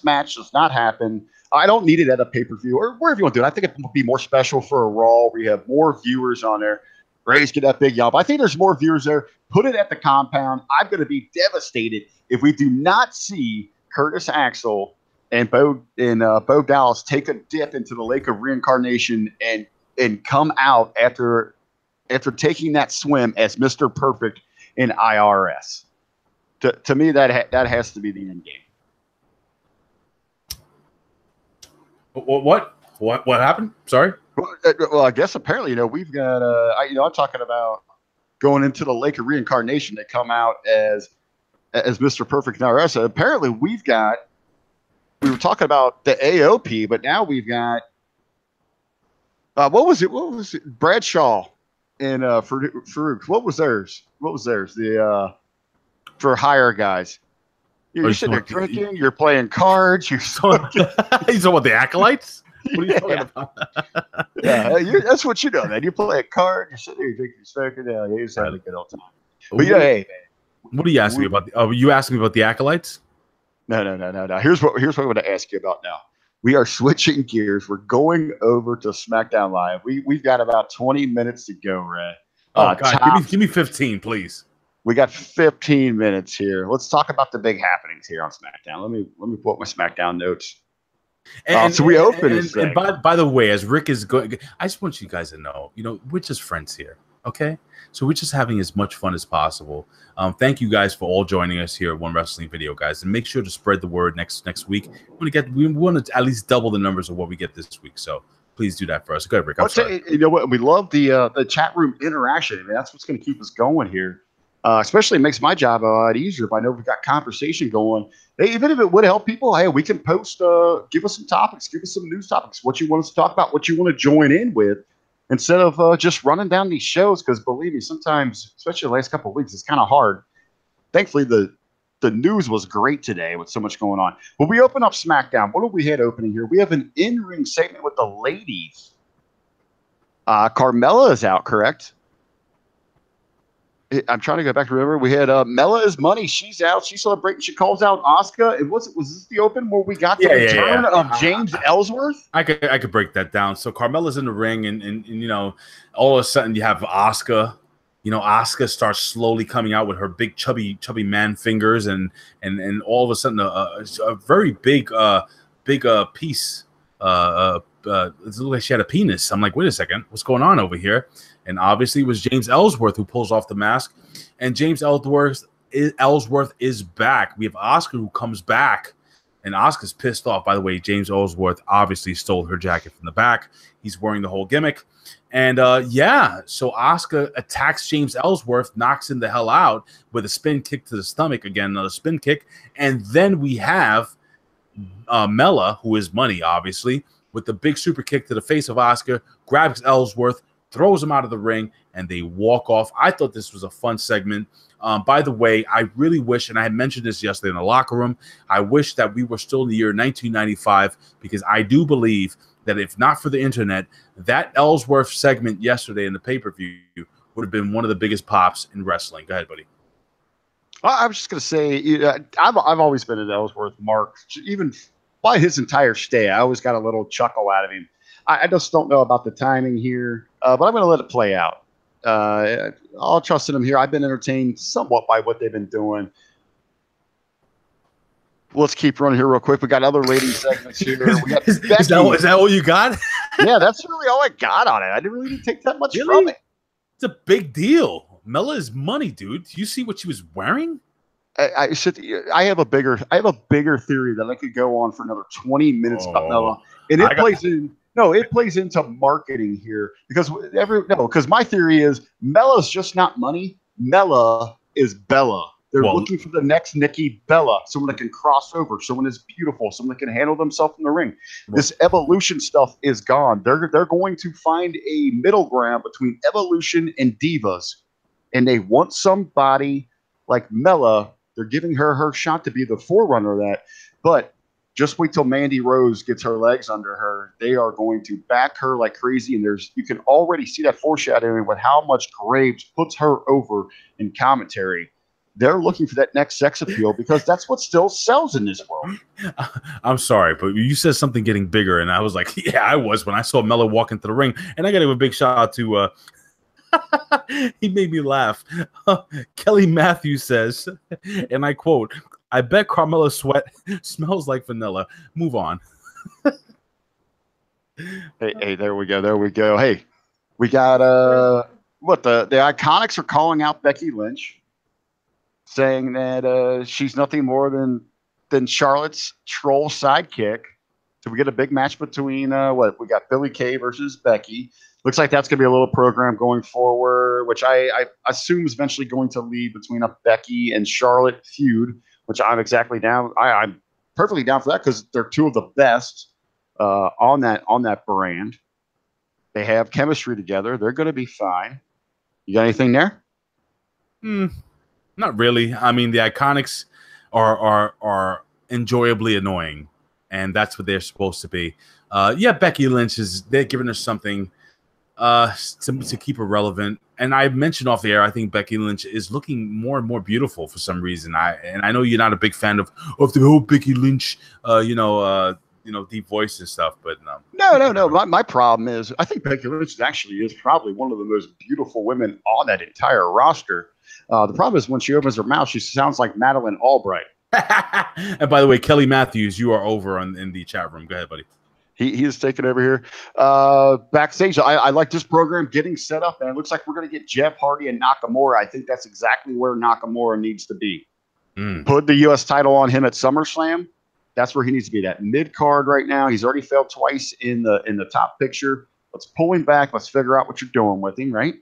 match does not happen. I don't need it at a pay-per-view or wherever you want to do it. I think it would be more special for a Raw. We have more viewers on there. Raise get that big yelp. I think there's more viewers there. Put it at the compound. I'm going to be devastated if we do not see Curtis Axel and Bo Dallas take a dip into the lake of reincarnation and come out after taking that swim as Mr. Perfect in IRS. To me, that has to be the end game. What happened? Sorry. Well, I guess apparently, you know, we've got I'm talking about going into the lake of reincarnation. They come out as Mr. Perfect in IRS. Apparently, we were talking about the AOP, but now we've got what was it? Bradshaw and Farouk. What was theirs? The for hire guys. You're sitting there drinking. You're playing cards. You're talking about the acolytes. What are you talking about? Yeah, that's what you know, man. You play a card. You're sitting there, you're drinking, smoking. Yeah, you just having a good old time. But yeah, hey, man. What are you asking me about? You asking me about the acolytes? No. Here's what I'm going to ask you about now. We are switching gears. We're going over to Smackdown Live. We've got about 20 minutes to go, Ray. Oh God, give me 15, please. We got 15 minutes here. Let's talk about the big happenings here on Smackdown. Let me pull up my Smackdown notes. So we open this thing. And by the way, as Rick is going, I just want you guys to know, you know, we're just friends here, okay? So we're just having as much fun as possible. Thank you guys for all joining us here at One Wrestling Video, guys, and make sure to spread the word next week. We want to at least double the numbers of what we get this week. So please do that for us. Go ahead, Rick. I'm sorry. You know what? We love the chat room interaction. I mean, that's what's going to keep us going here. Especially makes my job a lot easier if I know we've got conversation going. Hey, even if it would help people, hey, we can post, give us some topics, give us some news topics, what you want us to talk about, what you want to join in with, instead of just running down these shows. Because believe me, sometimes, especially the last couple of weeks, it's kind of hard. Thankfully, the news was great today with so much going on. But we open up SmackDown. What do we had opening here? We have an in-ring segment with the ladies. Carmella is out, correct? I'm trying to go back to remember. We had Mella is money. She's out. She's celebrating. She calls out Asuka. And was this the open where we got the return of James Ellsworth? I could break that down. So Carmella's in the ring, and you know, all of a sudden you have Asuka. You know, Asuka starts slowly coming out with her big chubby man fingers, and all of a sudden a very big piece. It looked like she had a penis. I'm like, wait a second, what's going on over here? And obviously it was James Ellsworth who pulls off the mask. And James Ellsworth is back. We have Asuka who comes back. And Asuka's pissed off. By the way, James Ellsworth obviously stole her jacket from the back. He's wearing the whole gimmick. And so Asuka attacks James Ellsworth, knocks him the hell out with a spin kick to the stomach. Again, another spin kick. And then we have Mella, who is money, obviously, with the big super kick to the face of Asuka, grabs Ellsworth, throws him out of the ring, and they walk off. I thought this was a fun segment. By the way, I really wish, and I had mentioned this yesterday in the locker room, I wish that we were still in the year 1995, because I do believe that if not for the internet, that Ellsworth segment yesterday in the pay-per-view would have been one of the biggest pops in wrestling. Go ahead, buddy. I was just going to say, I've always been an Ellsworth mark, even by his entire stay. I always got a little chuckle out of him. I just don't know about the timing here, but I'm going to let it play out. I'll trust in him here. I've been entertained somewhat by what they've been doing. Let's keep running here real quick. We got other ladies segments here. We got is that all you got? Yeah, that's really all I got on it. I didn't really take that much from it. It's a big deal. Mela is money, dude. Do you see what she was wearing? I have a bigger theory that I could go on for another 20 minutes about Mela, and it plays in. No, it plays into marketing here because my theory is Mela's just not money. Mela is Bella. They're looking for the next Nikki Bella, someone that can cross over, someone that's beautiful, someone that can handle themselves in the ring. This evolution stuff is gone. They're going to find a middle ground between evolution and divas, and they want somebody like Mela. They're giving her shot to be the forerunner of that, but just wait till Mandy Rose gets her legs under her. They are going to back her like crazy, and you can already see that foreshadowing with how much Graves puts her over in commentary. They're looking for that next sex appeal because that's what still sells in this world. I'm sorry, but you said something getting bigger, and I was like, yeah, I was when I saw Mela walk into the ring. And I got to give a big shout out to he made me laugh. Kelly Matthews says, and I quote, "I bet Carmella's sweat smells like vanilla." Move on. Hey, there we go. Hey, we got what the Iconics are calling out Becky Lynch, saying that she's nothing more than Charlotte's troll sidekick. So we get a big match between we got Billie Kay versus Becky. Looks like that's going to be a little program going forward, which I assume is eventually going to lead between a Becky and Charlotte feud, which I'm exactly down. I'm perfectly down for that because they're two of the best on that brand. They have chemistry together. They're going to be fine. You got anything there? Not really. I mean, the Iconics are enjoyably annoying, and that's what they're supposed to be. Yeah, Becky Lynch they're giving her something to keep her relevant. And I mentioned off the air, I think Becky Lynch is looking more and more beautiful for some reason. I know you're not a big fan of the whole Becky Lynch, deep voice and stuff, but no. My problem is I think Becky Lynch actually is probably one of the most beautiful women on that entire roster. The problem is when she opens her mouth, she sounds like Madeleine Albright. And by the way, Kelly Matthews, you are over in the chat room. Go ahead, buddy. He is taking over here. Backstage, I like this program getting set up, and it looks like we're going to get Jeff Hardy and Nakamura. I think that's exactly where Nakamura needs to be. Put the U.S. title on him at SummerSlam. That's where he needs to be. That mid card right now. He's already failed twice in the top picture. Let's pull him back. Let's figure out what you're doing with him, right?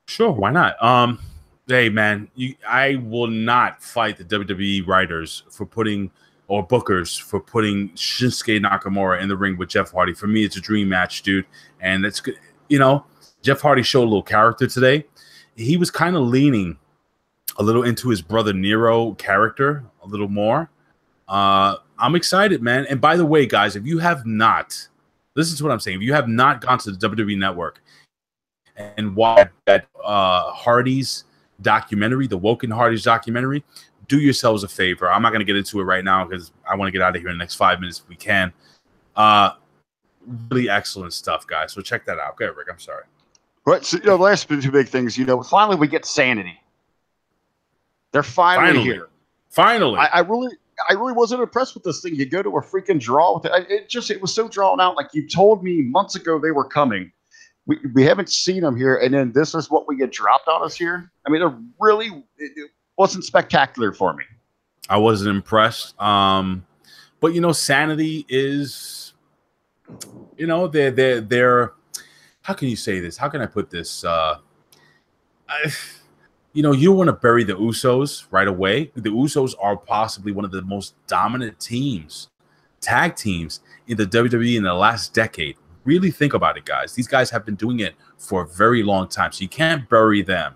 Sure, why not? Hey man, I will not fight the WWE writers for putting bookers for putting Shinsuke Nakamura in the ring with Jeff Hardy. For me, it's a dream match, dude. And that's good. Jeff Hardy showed a little character today. He was kind of leaning a little into his brother Nero character a little more. I'm excited, man. And by the way, guys, if you have not, listen to what I'm saying. If you have not gone to the WWE Network and watched that Hardy's documentary, the Woken Hardy's documentary, do yourselves a favor. I'm not going to get into it right now because I want to get out of here in the next 5 minutes if we can. Really excellent stuff, guys. So check that out. Go ahead, Rick. I'm sorry. Right. So, the last two big things, finally we get Sanity. They're finally here. Finally. I really wasn't impressed with this thing. You go to a freaking draw with it. It was so drawn out. Like you told me months ago they were coming. We haven't seen them here, and then this is what we get dropped on us here. I mean, it wasn't spectacular for me. I wasn't impressed. But Sanity is, they're how can you say this? How can I put this? You don't want to bury the Usos right away. The Usos are possibly one of the most dominant tag teams in the WWE in the last decade. Really think about it, guys. These guys have been doing it for a very long time, so you can't bury them.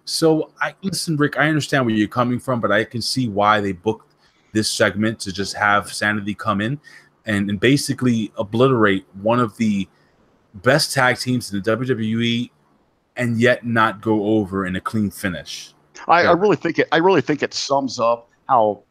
So, listen, Rick, I understand where you're coming from, but I can see why they booked this segment to just have Sanity come in and basically obliterate one of the best tag teams in the WWE, and yet not go over in a clean finish. I really think it sums up how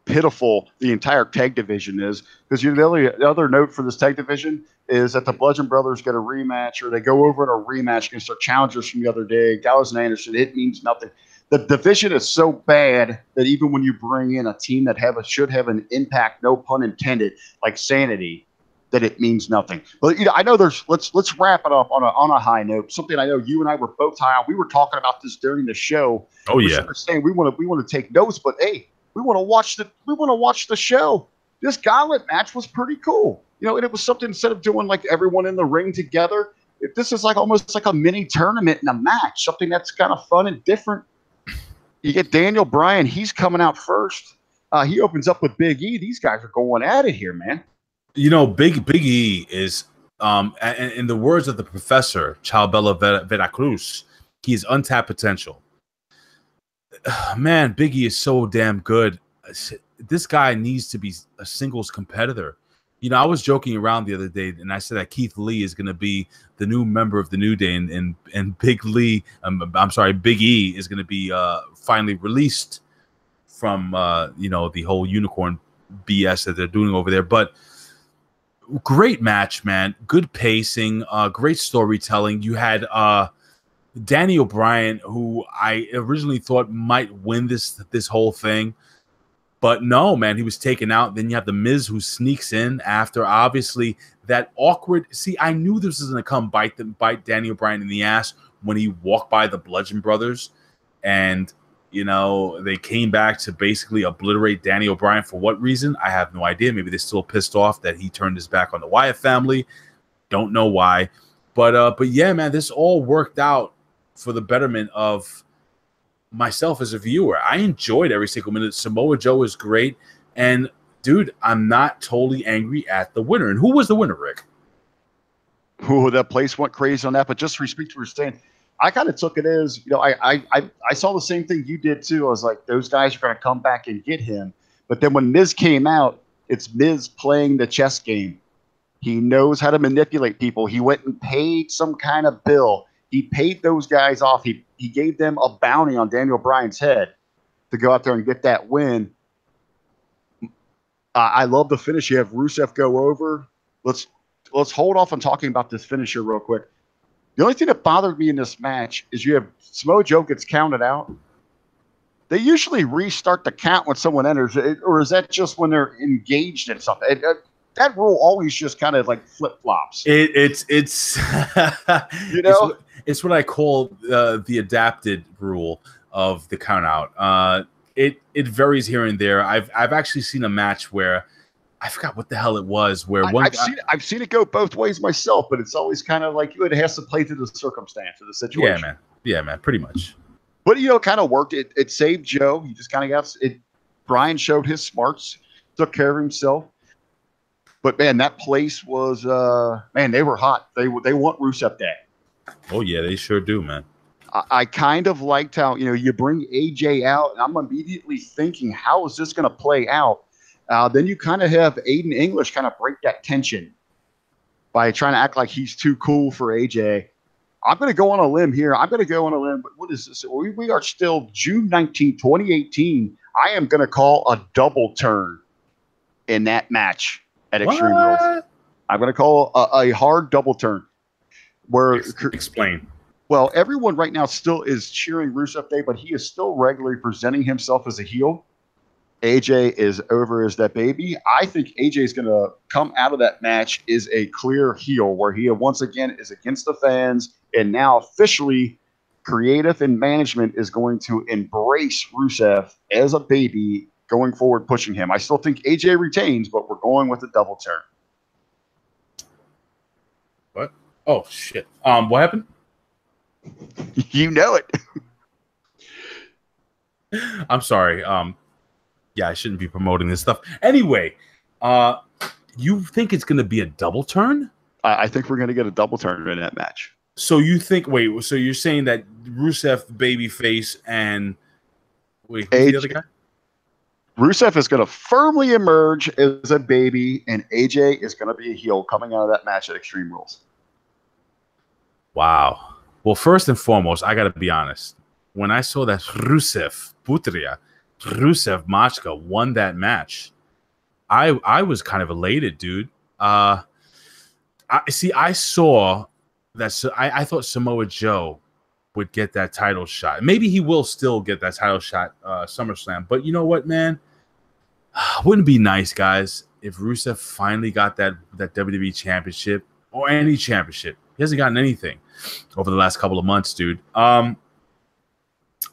pitiful the entire tag division is, because the other note for this tag division is that the Bludgeon Brothers get a rematch, or they go over in a rematch against their challengers from the other day, Gallows and Anderson. It means nothing. The division is so bad that even when you bring in a team that should have an impact, no pun intended, like Sanity, that it means nothing. But I know let's wrap it up on a high note. Something I know you and I were both high on. We were talking about this during the show. Oh yeah, we were saying we want to take notes, but hey, we want to watch the show. This gauntlet match was pretty cool, and it was something, instead of doing like everyone in the ring together, if this is like almost like a mini tournament in a match, something that's kind of fun and different. You get Daniel Bryan, he's coming out first. He opens up with Big E. These guys are going at it here, man. Big E is, in the words of the professor, Chalbella Veracruz, he's untapped potential. Man, Big E is so damn good. This guy needs to be a singles competitor. I was joking around the other day, and I said that Keith Lee is going to be the new member of the New Day, and Big E is going to be finally released from the whole unicorn BS that they're doing over there. But great match, man. Good pacing, great storytelling. You had Danny O'Brien, who I originally thought might win this whole thing. But no, man, he was taken out. Then you have The Miz, who sneaks in after, obviously, that awkward. See, I knew this was going to come bite Danny O'Brien in the ass when he walked by the Bludgeon Brothers. And, they came back to basically obliterate Danny O'Brien. For what reason? I have no idea. Maybe they're still pissed off that he turned his back on the Wyatt family. Don't know why. But yeah, man, this all worked out for the betterment of myself as a viewer. I enjoyed every single minute. Samoa Joe is great. And, dude, I'm not totally angry at the winner. And who was the winner, Rick? That place went crazy on that. But just to speak to what you're saying, I kind of took it as, I saw the same thing you did too. I was like, those guys are going to come back and get him. But then when Miz came out, it's Miz playing the chess game. He knows how to manipulate people. He went and paid some kind of bill. He paid those guys off. He gave them a bounty on Daniel Bryan's head to go out there and get that win. I love the finish. You have Rusev go over. Let's hold off on talking about this finisher real quick. The only thing that bothered me in this match is you have Samoa Joe gets counted out. They usually restart the count when someone enters, or is that just when they're engaged in something? That rule always just kind of like flip flops. It's it's what I call the adapted rule of the count out. It varies here and there. I've actually seen a match where I forgot what the hell it was. Where I've seen it go both ways myself, but it's always kind of like it has to play to the circumstance of the situation. Yeah, man, pretty much. But it kind of worked. It saved Joe. He just kind of got it. Brian showed his smarts, took care of himself. But man, that place was they were hot. They want Rusev Day. Oh yeah, they sure do, man. I kind of liked how you bring AJ out, and I'm immediately thinking, how is this going to play out? Then you kind of have Aiden English kind of break that tension by trying to act like he's too cool for AJ. I'm going to go on a limb here. But what is this? We are still June 19, 2018. I am going to call a double turn in that match at Extreme Rules. I'm going to call a hard double turn. Explain. Well, everyone right now still is cheering Rusev Day, but he is still regularly presenting himself as a heel. AJ is over as that baby. I think AJ is going to come out of that match is a clear heel, where he once again is against the fans, and now officially creative and management is going to embrace Rusev as a baby going forward, pushing him. I still think AJ retains, but we're going with a double turn. What? Oh, shit. What happened? You know it. I'm sorry. Yeah, I shouldn't be promoting this stuff. Anyway, you think it's going to be a double turn? I think we're going to get a double turn in that match. So you think? Wait. So you're saying that Rusev, babyface, and wait, who's the other guy? Rusev is going to firmly emerge as a baby, and AJ is going to be a heel coming out of that match at Extreme Rules. Wow. Well, first and foremost, I got to be honest. When I saw that Rusev Machka won that match, I was kind of elated, dude. I saw that. I thought Samoa Joe would get that title shot. Maybe he will still get that title shot SummerSlam. But you know what, man? Wouldn't it be nice, guys, if Rusev finally got that WWE championship or any championship? He hasn't gotten anything over the last couple of months, dude. I'm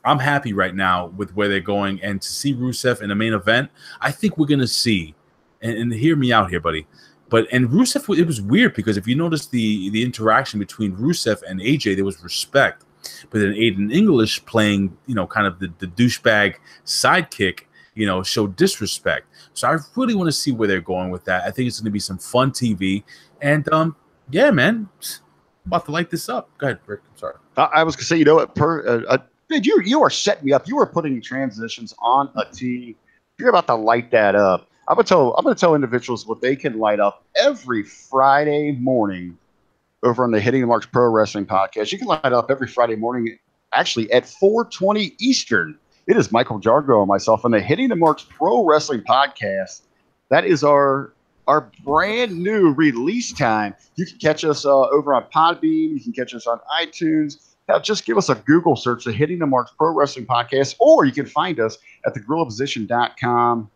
happy right now with where they're going. And to see Rusev in the main event, I think we're going to see, and hear me out here, buddy. And Rusev, it was weird because if you notice the interaction between Rusev and AJ, there was respect. But then Aiden English playing, kind of the douchebag sidekick, showed disrespect. So I really want to see where they're going with that. I think it's going to be some fun TV. And, yeah, man, I'm about to light this up. Go ahead, Rick. I'm sorry. I was going to say, what, you are setting me up. You are putting transitions on a tee. You're about to light that up. I'm gonna tell individuals what they can light up every Friday morning over on the Hitting the Marks Pro Wrestling Podcast. You can light up every Friday morning, actually at 4:20 Eastern. It is Michael JARGO and myself on the Hitting the Marks Pro Wrestling Podcast. That is our brand new release time. You can catch us over on Podbean. You can catch us on iTunes. Now, just give us a Google search, the Hitting the Marks Pro Wrestling Podcast, or you can find us at thegorillaposition.com.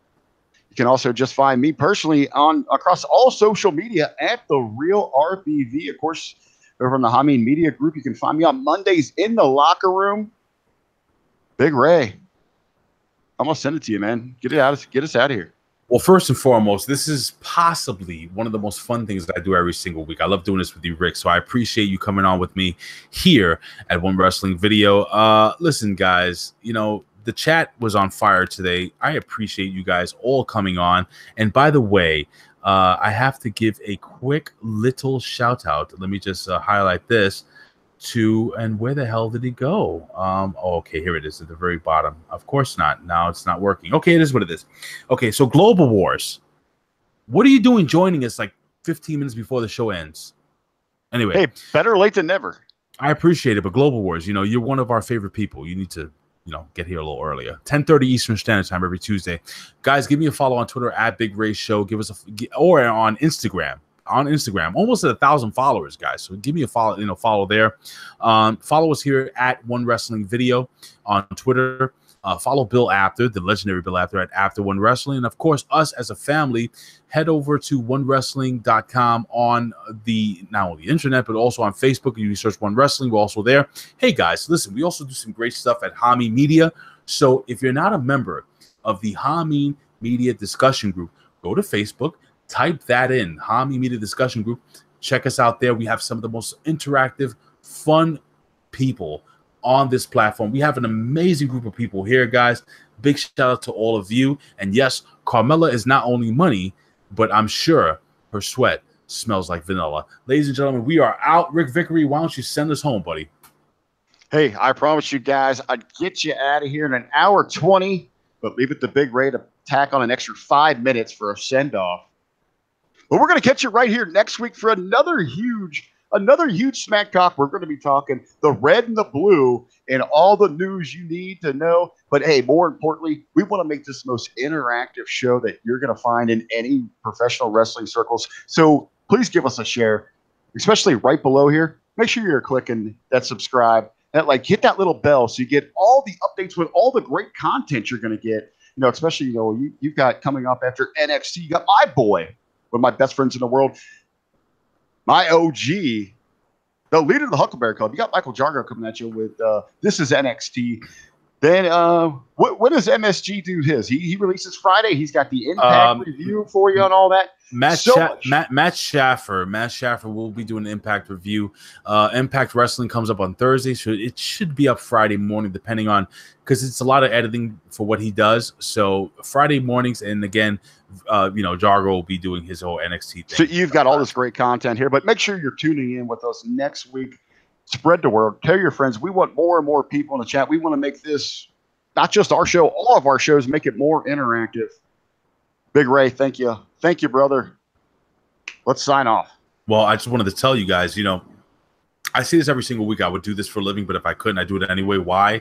You can also just find me personally across all social media at The Real RBV. Of course, over on the Hameen Media Group, you can find me on Mondays in the locker room. Big Ray, I'm going to send it to you, man. Get us out of here. Well, first and foremost, this is possibly one of the most fun things that I do every single week. I love doing this with you, Rick, so I appreciate you coming on with me here at One Wrestling Video. Listen, guys, the chat was on fire today. I appreciate you guys all coming on. And by the way, I have to give a quick little shout out. Let me just highlight this and where the hell did he go? Okay, here it is at the very bottom. Of course not. Now it's not working. Okay, it is what it is. Okay, so Global Wars. What are you doing joining us like 15 minutes before the show ends? Anyway. Hey, better late than never. I appreciate it, but Global Wars, you're one of our favorite people. You need to get here a little earlier. 10:30 Eastern Standard Time every Tuesday. Guys, give me a follow on Twitter at Big Ray Show. Give us or on Instagram. Almost at 1,000 followers, guys. So give me a follow. Follow there. Follow us here at One Wrestling Video on Twitter. Follow Bill Apter, the legendary Bill Apter at After One Wrestling, and of course us as a family. Head over to onewrestling.com on not only the internet but also on Facebook. You search One Wrestling, we're also there. Hey guys, listen, we also do some great stuff at Hameen Media. So if you're not a member of the Hameen Media Discussion Group, go to Facebook. Type that in, Hameen Media Discussion Group. Check us out there. We have some of the most interactive, fun people on this platform. We have an amazing group of people here, guys. Big shout out to all of you. And yes, Carmella is not only money, but I'm sure her sweat smells like vanilla. Ladies and gentlemen, we are out. Rick Vickrey, why don't you send us home, buddy? Hey, I promise you guys, I'd get you out of here in an hour 20, but leave it to Big Ray to tack on an extra 5 minutes for a send-off. But we're going to catch you right here next week for another huge Smack Talk. We're going to be talking the red and the blue and all the news you need to know. But hey, more importantly, we want to make this the most interactive show that you're going to find in any professional wrestling circles. So please give us a share, especially right below here. Make sure you're clicking that subscribe, that hit that little bell so you get all the updates with all the great content you're going to get. Especially you've got coming up after NXT. You got my boy, one of my best friends in the world, my OG, the leader of the Huckleberry Club. You got Michael JARGO coming at you with This is NXT. Then what does MSG do his? He releases Friday. He's got the Impact review for you and all that. Matt Schaffer will be doing an Impact review. Impact Wrestling comes up on Thursday, so it should be up Friday morning, depending on, because it's a lot of editing for what he does. So Friday mornings, and again, JARGO will be doing his whole NXT thing. So you've got all this great content here, but make sure you're tuning in with us next week. Spread the word. Tell your friends. We want more and more people in the chat. We want to make this not just our show, all of our shows, make it more interactive. Big Ray, thank you. Thank you, brother. Let's sign off. Well, I just wanted to tell you guys, I see this every single week. I would do this for a living, but if I couldn't, I'd do it anyway. Why?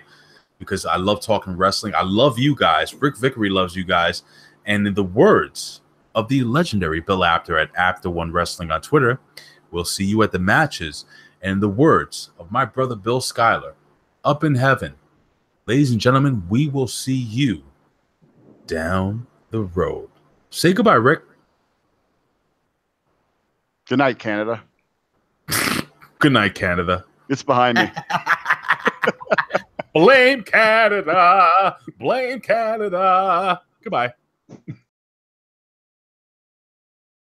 Because I love talking wrestling. I love you guys. Rick Vickrey loves you guys. And in the words of the legendary Bill Apter at After One Wrestling on Twitter, we'll see you at the matches. And in the words of my brother Bill Schuyler, up in heaven, ladies and gentlemen, we will see you down the road. Say goodbye, Rick. Good night, Canada. Good night, Canada. It's behind me. Blame Canada. Blame Canada. Goodbye.